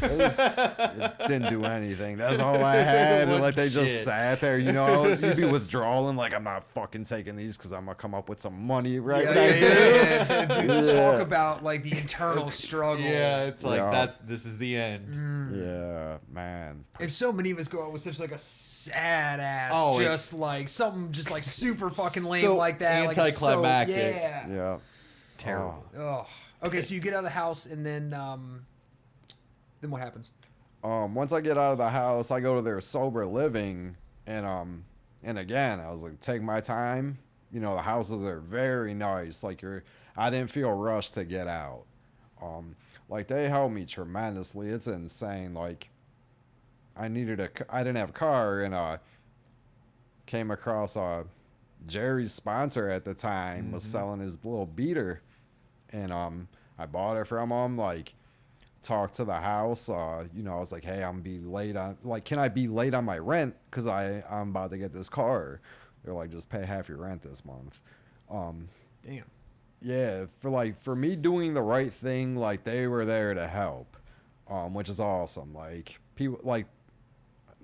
It didn't do anything. That's all I had. And, like, they just Shit. sat there, you know. You'd be withdrawing, like, I'm not fucking taking these because I'm gonna come up with some money right when I do. yeah. Dude, Yeah. talk about like the internal struggle. Yeah, it's like Yeah. this is the end. Yeah, man. And so many of us go out with such like a sad ass, Oh, just like something just like super fucking lame so like that. Like, it's so- anticlimactic. yeah. Yeah. Terrible. Oh. Okay, so you get out of the house and then what happens? Once I get out of the house, I go to their sober living, and again, I was like, take my time. You know, the houses are very nice. Like I didn't feel rushed to get out. Like they helped me tremendously. It's insane. Like I didn't have a car, and came across Jerry's sponsor at the time was selling his little beater, and I bought it from him. Like talked to the house. You know, I was like, hey, I'm gonna be late on. Like, can I be late on my rent? Cause I'm about to get this car. They're like, just pay half your rent this month. Damn. Yeah, for me doing the right thing, like they were there to help, which is awesome. Like people, like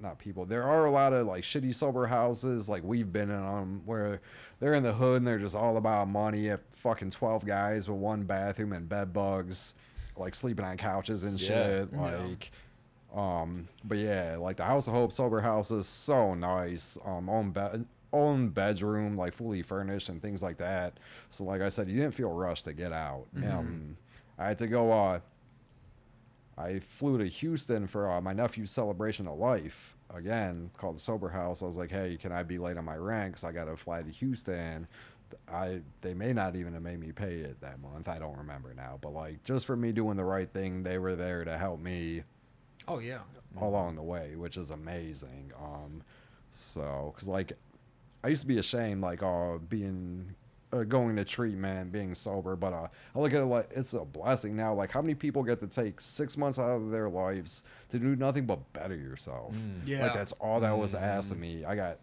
not people. There are a lot of like shitty sober houses, like we've been in them, where they're in the hood and they're just all about money. At fucking 12 guys with one bathroom and bed bugs, like sleeping on couches and shit. Yeah. Like, but yeah, like the House of Hope sober house is so nice. Own bedroom, like fully furnished and things like that. So like I said, you didn't feel rushed to get out. I had to go I flew to Houston for my nephew's celebration of life, again called the sober house. I was like, hey, can I be late on my rent because I gotta fly to Houston. They may not even have made me pay it that month, I don't remember now, but like just for me doing the right thing, they were there to help me Oh yeah. along the way, which is amazing. So because like I used to be ashamed, like, being going to treatment, being sober, but I look at it like it's a blessing now. Like, how many people get to take 6 months out of their lives to do nothing but better yourself? Yeah. Like, that's all that was asked of me. I got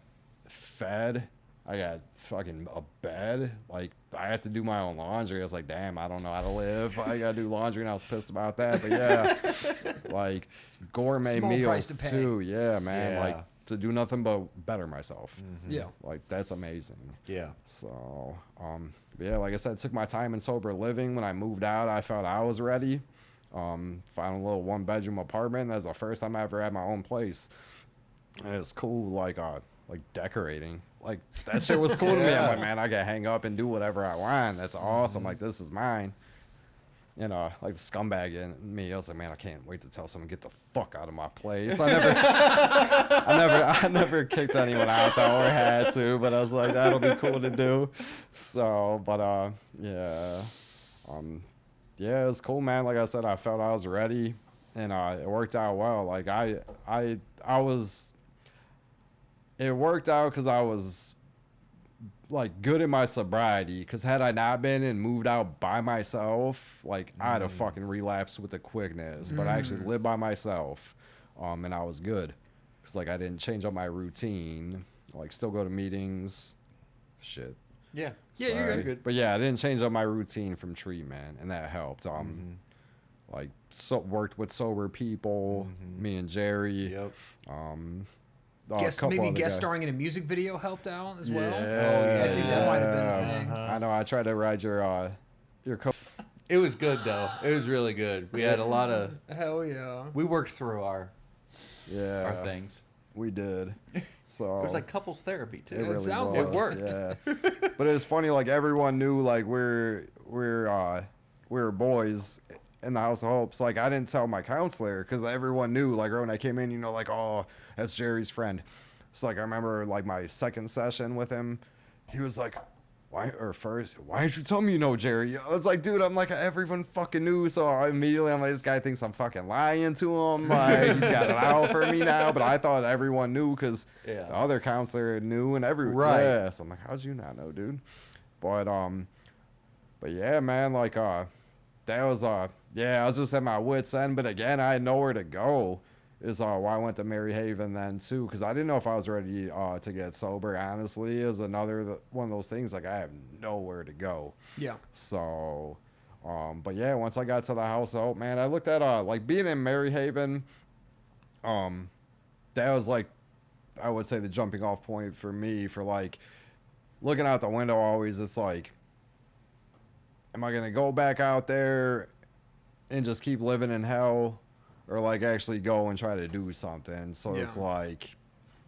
fed. I got fucking a bed. Like, I had to do my own laundry. I was like, damn, I don't know how to live. I gotta do laundry, and I was pissed about that. But yeah, like gourmet Small price meals to pay. too. Yeah, man. Yeah. Like to do nothing but better myself. Yeah. Like that's amazing. Yeah. So, but yeah, like I said, took my time in sober living. When I moved out, I felt I was ready. Found a little 1-bedroom apartment. That's the first time I ever had my own place. And it's cool, like decorating. Like that shit was cool to me. I'm like, man, I can hang up and do whatever I want. That's awesome. Like this is mine. You know, like the scumbag in me, I was like, man, I can't wait to tell someone get the fuck out of my place. I never kicked anyone out though, or had to, but I was like, that'll be cool to do. So, but yeah, yeah, it was cool, man. Like I said, I felt I was ready, and it worked out well. Like it worked out because I was like good in my sobriety, because had I not been and moved out by myself, like I'd have fucking relapsed with the quickness. But I actually lived by myself, and I was good, because like I didn't change up my routine, like still go to meetings, shit. Yeah. Yeah, you're Sorry. good. But yeah, I didn't change up my routine from treatment, and that helped. Like worked with sober people, me and Jerry. Yep. Maybe guest guys. starring in a music video helped out as well. Yeah, I think that might have been a thing. I know. I tried to ride your It was good though. It was really good. We had a lot of. Hell yeah. We worked through our things. We did. So It was like couples therapy too. it really sounds was. like it worked. Yeah. But it was funny. Like everyone knew, like we're boys in the House of Hopes. Like I didn't tell my counselor, because everyone knew. Like when I came in, you know, like, oh, that's Jerry's friend. So like I remember like my second session with him, he was like, why didn't you tell me you know Jerry? I was like, dude, I'm like, everyone fucking knew. So immediately I'm like, this guy thinks I'm fucking lying to him. Like he's got it out for me now. But I thought everyone knew, because the other counselor knew, and Right. Yeah. So I'm like, how'd you not know, dude? But yeah, man, like that was yeah, I was just at my wit's end. But again, I had nowhere to go. Is why I went to Mary Haven then too, because I didn't know if I was ready to get sober. Honestly, is another one of those things, like I have nowhere to go. Yeah. So But yeah, once I got to the house, oh man, I looked at like being in Maryhaven. That was like, I would say the jumping off point for me for like looking out the window. Always, it's like, am I gonna go back out there and just keep living in hell, or like actually go and try to do something? So it's like,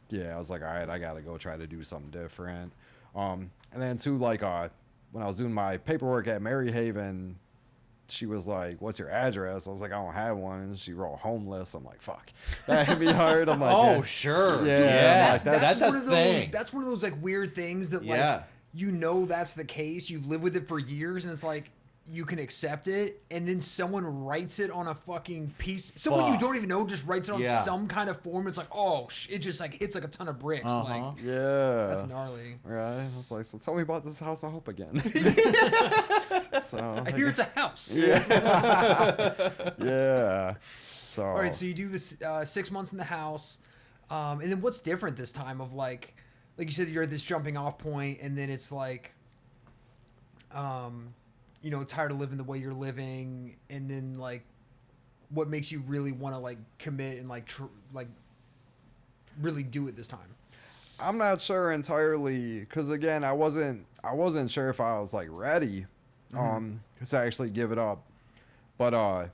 yeah, I was like, all right, I gotta go try to do something different. And then too, like when I was doing my paperwork at Maryhaven, she was like, what's your address? I was like, I don't have one. And she wrote homeless. I'm like, fuck, that can be hard. I'm like, Oh, sure. Yeah, Yeah. like, That's one a of those, thing. That's one of those like weird things that like Yeah. you know that's the case. You've lived with it for years, and it's like you can accept it, and then someone writes it on a fucking piece. Someone you Fuck. don't even know just writes it on Yeah. some kind of form. It's like, oh, it just like hits like a ton of bricks. Like yeah, that's gnarly. right. I was like, so tell me about this house of hope again. So I hear it's a house. yeah, yeah. So All right, so you do this 6 months in the house, and then what's different this time? Of like you said, you're at this jumping off point, and then it's like, you know, tired of living the way you're living, and then like, what makes you really want to like commit and like really do it this time? I'm not sure entirely, because again, I wasn't sure if I was like ready, to actually give it up. But I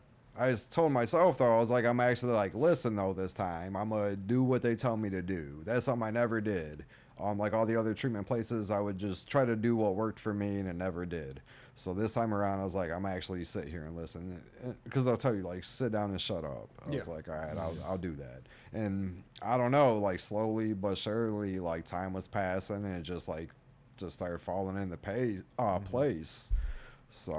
just told myself though, I was like, I'm actually like, listen though, this time I'm gonna do what they tell me to do. That's something I never did. Like all the other treatment places, I would just try to do what worked for me, and it never did. So this time around, I was like, I'm actually sit here and listen, because they'll tell you like, sit down and shut up. I was like, all right, I'll do that. And I don't know, like slowly but surely, like time was passing, and it just started falling into place. So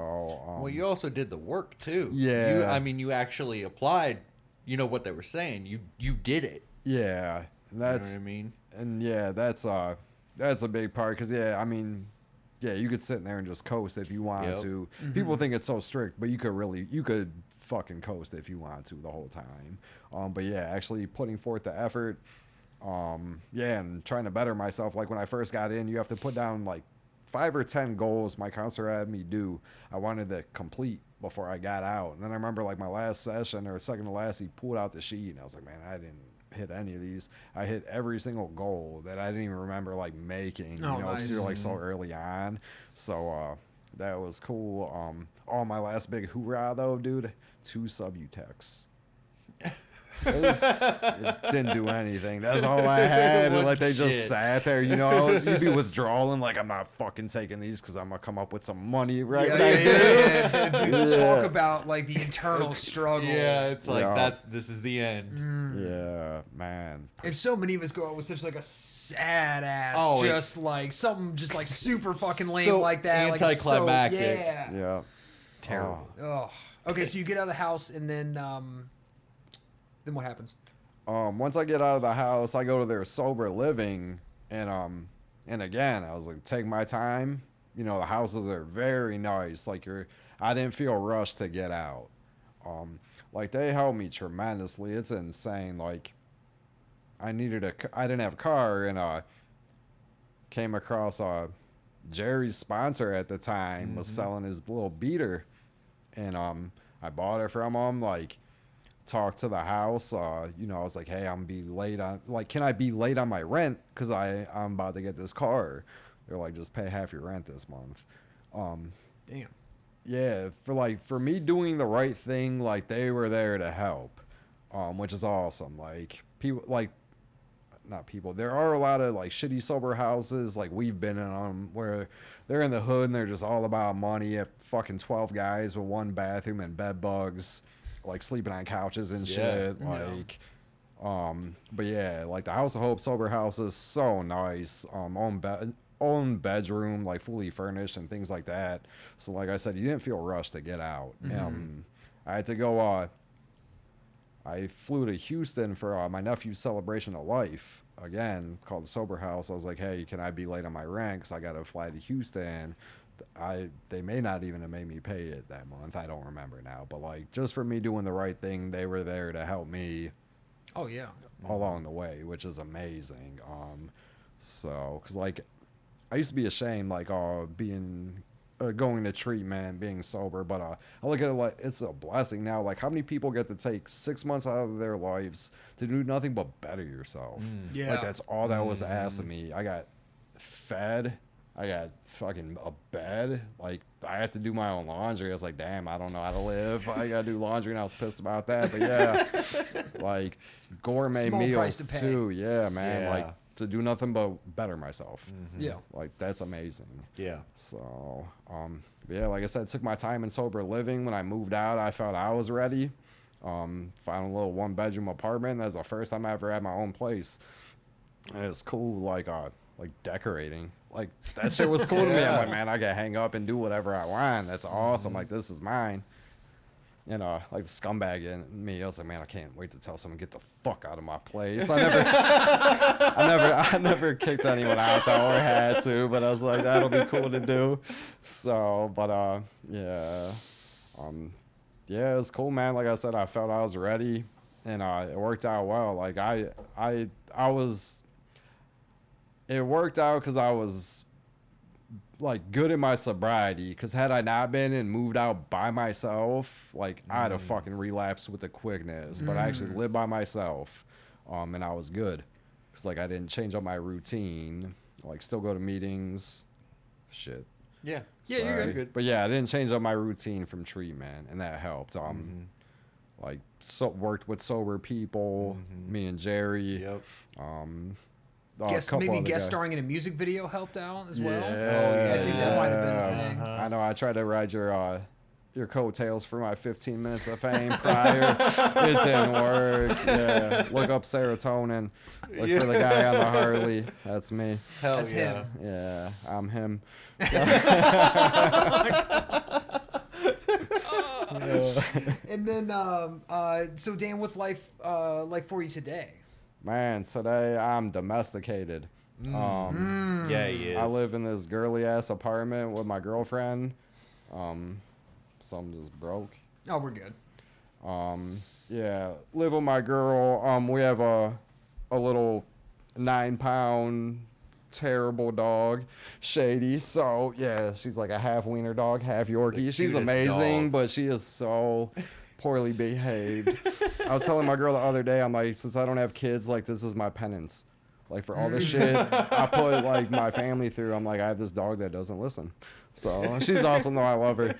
Well, you also did the work too. Yeah. I mean, you actually applied. You know what they were saying. You did it. yeah, and that's You know what I mean? and yeah, that's a big part, because yeah, I mean, yeah, you could sit in there and just coast if you wanted Yep. to. People think it's so strict, but you could fucking coast if you want to the whole time. But yeah, actually putting forth the effort, yeah, and trying to better myself. Like when I first got in, you have to put down like 5 or 10 goals my counselor had me do. I wanted to complete before I got out. And then I remember like my last session or second to last, he pulled out the sheet, and I was like, man, I didn't hit any of these. I hit every single goal that I didn't even remember like making, Oh, you know, 'cause nice. you're like so early on. So that was cool. My last big hoorah though, dude, 2 Subutex. It didn't do anything. That's all I had. And, like they just Shit. sat there, you know. You'd be withdrawing, like I'm not fucking taking these because I'm gonna come up with some money right when I do. yeah. Dude, Yeah. talk about like the internal struggle. Yeah, it's like Yeah. this is the end. Yeah, man. And so many of us go out with such like a sad ass, Oh, just like something just like super fucking lame so like that. Like, it's so- anticlimactic. yeah. Yeah. Terrible. Oh. Okay, so you get out of the house, and then what happens? Once I get out of the house, I go to their sober living, and again, I was like, take my time. You know, the houses are very nice. Like I didn't feel rushed to get out. Like they helped me tremendously. It's insane. Like I didn't have a car, and came across Jerry's sponsor at the time was selling his little beater, and I bought it from him. Like talked to the house, you know, I was like, hey, I'm gonna be late on, like, can I be late on my rent because I'm about to get this car. They're like, just pay half your rent this month. Damn. Yeah, for me doing the right thing, like they were there to help, which is awesome. Like people, like not people, there are a lot of like shitty sober houses, like we've been in them, where they're in the hood and they're just all about money. You have fucking 12 guys with 1 bathroom and bed bugs, like sleeping on couches and shit. Like but yeah, like the House of Hope sober house is so nice. Own bedroom, like fully furnished and things like that. So like I said, you didn't feel rushed to get out. I had to go I flew to Houston for my nephew's celebration of life, again called the sober house. I was like, hey, can I be late on my rent because I gotta fly to Houston. They may not even have made me pay it that month. I don't remember now, but like just for me doing the right thing, they were there to help me Oh yeah. along the way, which is amazing. So because like I used to be ashamed, like being going to treatment, being sober, but I look at it like it's a blessing now. Like, how many people get to take 6 months out of their lives to do nothing but better yourself? Yeah. Like, that's all that was asked of me. I got fed. I got fucking a bed. Like, I had to do my own laundry. I was like, damn, I don't know how to live. I gotta do laundry, and I was pissed about that. But yeah, like gourmet Small price meals to pay. too. Yeah, man. Yeah. Like to do nothing but better myself. Yeah. Like that's amazing. Yeah. So, yeah, like I said, took my time in sober living. When I moved out, I felt I was ready. Found a little 1-bedroom apartment. That's the first time I ever had my own place. And it's cool, like decorating. Like that shit was cool to me. I'm like, man, I can hang up and do whatever I want. That's awesome. Like this is mine. You know, like the scumbag in me, I was like, man, I can't wait to tell someone get the fuck out of my place. I never kicked anyone out though, or had to, but I was like, that'll be cool to do. So, but yeah, yeah, it was cool, man. Like I said, I felt I was ready, and it worked out well. Like it worked out because I was like good in my sobriety, because had I not been and moved out by myself, like I'd have fucking relapsed with the quickness. But I actually lived by myself, and I was good, because like I didn't change up my routine, like still go to meetings, shit. Yeah. Yeah, you're Sorry. good. But yeah, I didn't change up my routine from treatment, and that helped. Like worked with sober people, me and Jerry. Yep. Maybe guest guys. starring in a music video helped out as well. Yeah, I think that might have been a thing. I know. I tried to ride your coattails for my 15 minutes of fame prior. It didn't work. Yeah, look up serotonin. Look for the guy on the Harley. That's me. Hell That's yeah. him. Yeah, I'm him. And then, so Dan, what's life like for you today? Man, today I'm domesticated. Yeah, he is. I live in this girly ass apartment with my girlfriend. Something just broke. Oh, we're good. Yeah, live with my girl. We have a little 9-pound terrible dog, Shady. So yeah, she's like a half wiener dog, half Yorkie. The She's cutest amazing, dog. but she is so poorly behaved. I was telling my girl the other day, I'm like, since I don't have kids, like this is my penance. Like for all the shit I put like my family through, I'm like, I have this dog that doesn't listen. So she's awesome though. I love her.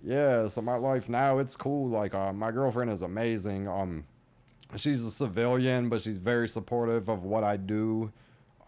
Yeah, so my life now, it's cool. Like my girlfriend is amazing. She's a civilian, but she's very supportive of what I do.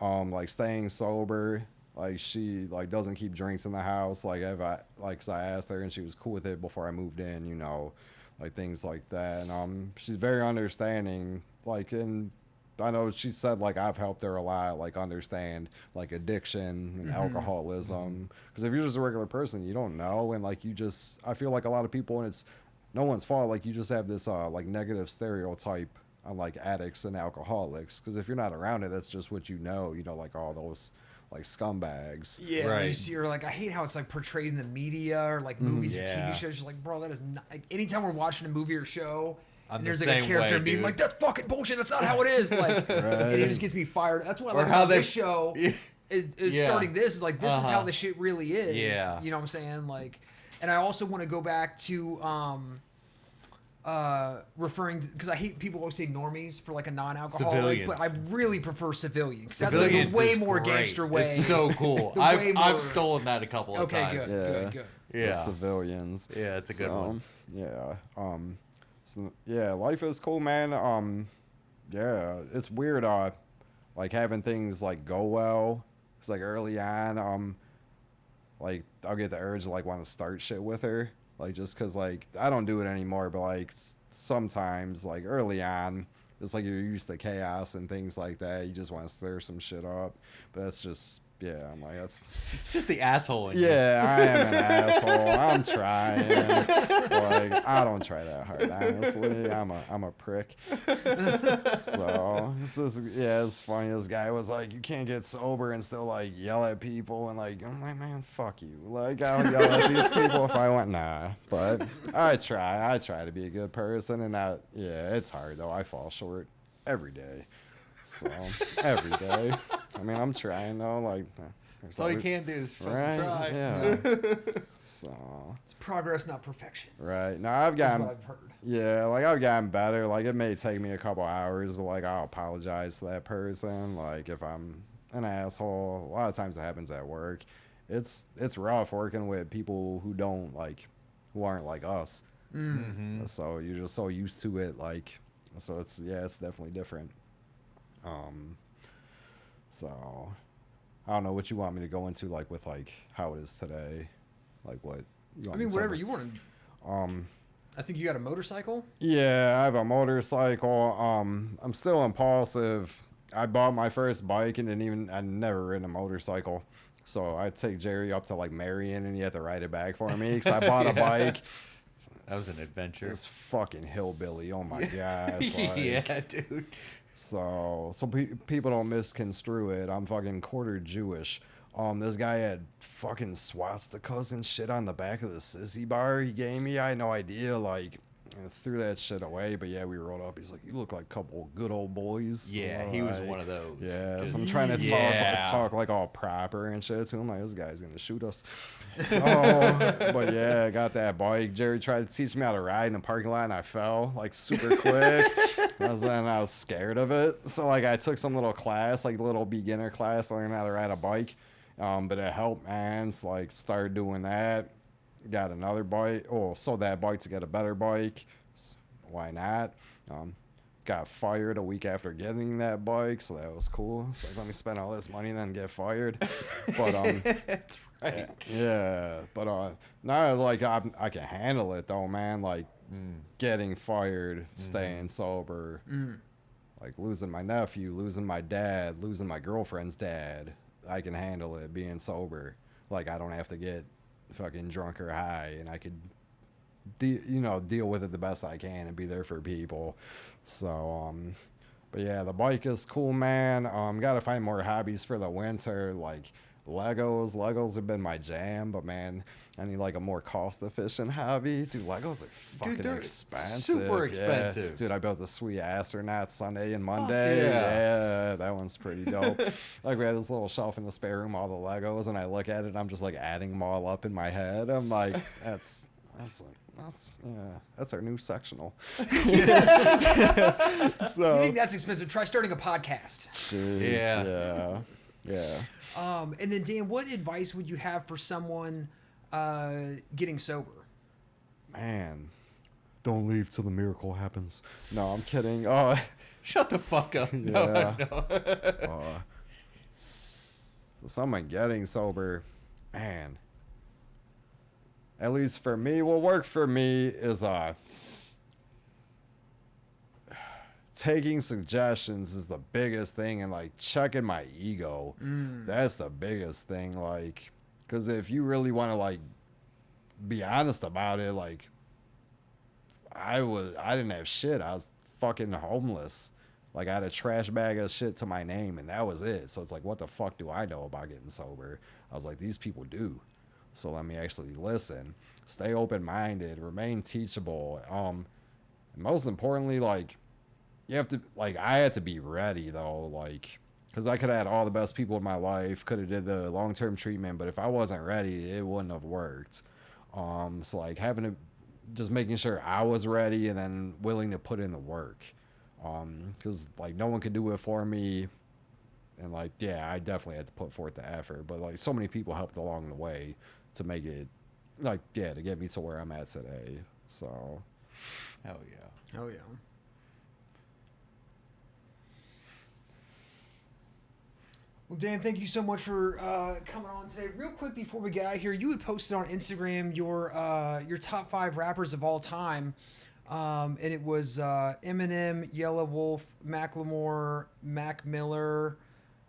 Like staying sober. Like she like doesn't keep drinks in the house. Like if I like, 'cause I asked her and she was cool with it before I moved in, you know, like things like that. And she's very understanding. Like, and I know she said like I've helped her a lot, like understand like addiction and alcoholism. Because if you're just a regular person, you don't know, and like you just, I feel like a lot of people, and it's no one's fault. Like you just have this like negative stereotype on like addicts and alcoholics. Because if you're not around it, that's just what you know. You know, like all those like scumbags. Yeah, Right. you're like, I hate how it's like portrayed in the media or like movies or Yeah. TV shows. You're like, bro, that is not. Like, anytime we're watching a movie or show, I'm and the there's like a same character way, meme, dude. like that's fucking bullshit. That's not how it is. Like, and it just gets me fired. That's why I Or like how how they- this show is Yeah. starting. This is like this is how Uh-huh. the shit really is. Yeah. You know what I'm saying? Like, and I also want to go back to referring, because I hate people always say normies for like a non-alcoholic, Civilians. but I really prefer civilians. That's like Civilians a way is more great. gangster way. It's so cool. The way more- I've stolen that a couple of Okay, times. good, good. The Yeah. civilians. Yeah, it's a good one. Yeah. So yeah, life is cool, man. Yeah, it's weird. Like having things like go well. It's like early on. Like I'll get the urge to like want to start shit with her. Like just 'cause like I don't do it anymore, but like sometimes like early on, it's like you're used to chaos and things like that. You just want to stir some shit up. But that's just. Yeah, I'm like, that's... It's just the asshole in you. Yeah, I am an asshole. I'm trying. Like, I don't try that hard, honestly. I'm a prick. So, it's funny. This guy was like, you can't get sober and still, like, yell at people. And, like, I'm like, man, fuck you. Like, I'll yell at these people if I want. Nah. But I try. I try to be a good person. And, yeah, it's hard, though. I fall short every day. So, every day. I mean, I'm trying, though. Like, That's all you can do is fucking right? try. Yeah. So. It's progress, not perfection. Right. Now I've That's gotten. what I've heard. Yeah, like I've gotten better. Like it may take me a couple hours, but like I'll apologize to that person. Like if I'm an asshole, a lot of times it happens at work. It's rough working with people who aren't like us. Mm-hmm. So you're just so used to it. Like, so it's definitely different. So I don't know what you want me to go into, like with like how it is today, like what. I mean, whatever you want to. I think you got a motorcycle. Yeah, I have a motorcycle. I'm still impulsive. I bought my first bike and I never ridden a motorcycle. So I take Jerry up to like Marion and he had to ride it back for me because I bought a bike. That was an adventure. This fucking hillbilly. Oh my gosh. Like, yeah, dude. So people don't misconstrue it. I'm fucking quarter Jewish. This guy had fucking swastikas and shit on the back of the sissy bar he gave me. I had no idea. Like, I threw that shit away. But yeah, we rolled up. He's like, "You look like a couple good old boys." Yeah, So, he was like, one of those. Yeah, Just- so I'm trying to talk like all proper and shit to him. Like, this guy's gonna shoot us. So, but yeah, I got that bike. Jerry tried to teach me how to ride in the parking lot, and I fell like super quick. I was scared of it. So like, I took some little class, like little beginner class, learning how to ride a bike. But it helped, man. So like, started doing that. Got another bike. Oh, sold that bike to get a better bike. Why not? Got fired a week after getting that bike, so that was cool. It's like, let me spend all this money and then get fired. But That's right. yeah. But now like I can handle it though, man. Like getting fired, staying sober, like losing my nephew, losing my dad, losing my girlfriend's dad. I can handle it being sober. Like I don't have to get fucking drunk or high, and I could deal with it the best I can and be there for people. So but yeah, the bike is cool, man. Gotta find more hobbies for the winter, like Legos have been my jam, but man, I need like a more cost efficient hobby. Dude, Legos are fucking they're expensive. super Yeah. expensive. Dude, I built the sweet astronaut Sunday and Monday. yeah. Yeah, that one's pretty dope. Like we had this little shelf in the spare room, all the Legos, and I look at it, I'm just like adding them all up in my head. I'm like, that's our new sectional. So You think that's expensive? Try starting a podcast. jeez, yeah. And then Dan, what advice would you have for someone getting sober? Man, don't leave till the miracle happens. No, I'm kidding. Shut the fuck up. Yeah. No. So someone getting sober, man. At least for me, what worked for me is taking suggestions is the biggest thing, and like checking my ego. That's the biggest thing. Like, because if you really want to like be honest about it, like I didn't have shit. I was fucking homeless. Like I had a trash bag of shit to my name, and that was it. So it's like, what the fuck do I know about getting sober? I was like, these people do. So let me actually listen, stay open-minded, remain teachable. And most importantly, like you have to, like I had to be ready though, like because I could have had all the best people in my life, could have did the long-term treatment, but if I wasn't ready, it wouldn't have worked. So like just making sure I was ready and then willing to put in the work. Because like no one could do it for me. And like, yeah, I definitely had to put forth the effort, but like so many people helped along the way to make it like, yeah, to get me to where I'm at today. So Hell yeah. Oh yeah. Well, Dan, thank you so much for coming on today. Real quick before we get out of here, you had posted on Instagram your top 5 rappers of all time, and it was Eminem, Yellow Wolf, Macklemore, Mac Miller,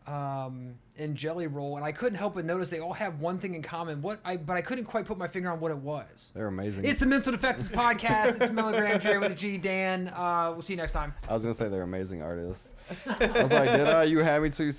and Jelly Roll, and I couldn't help but notice they all have one thing in common. But I couldn't quite put my finger on what it was. they're amazing. It's the Mental Defectives podcast. It's Milligram Jerry with a G. Dan. We'll see you next time. I was gonna say they're amazing artists. I was like, did I? You had me to. You said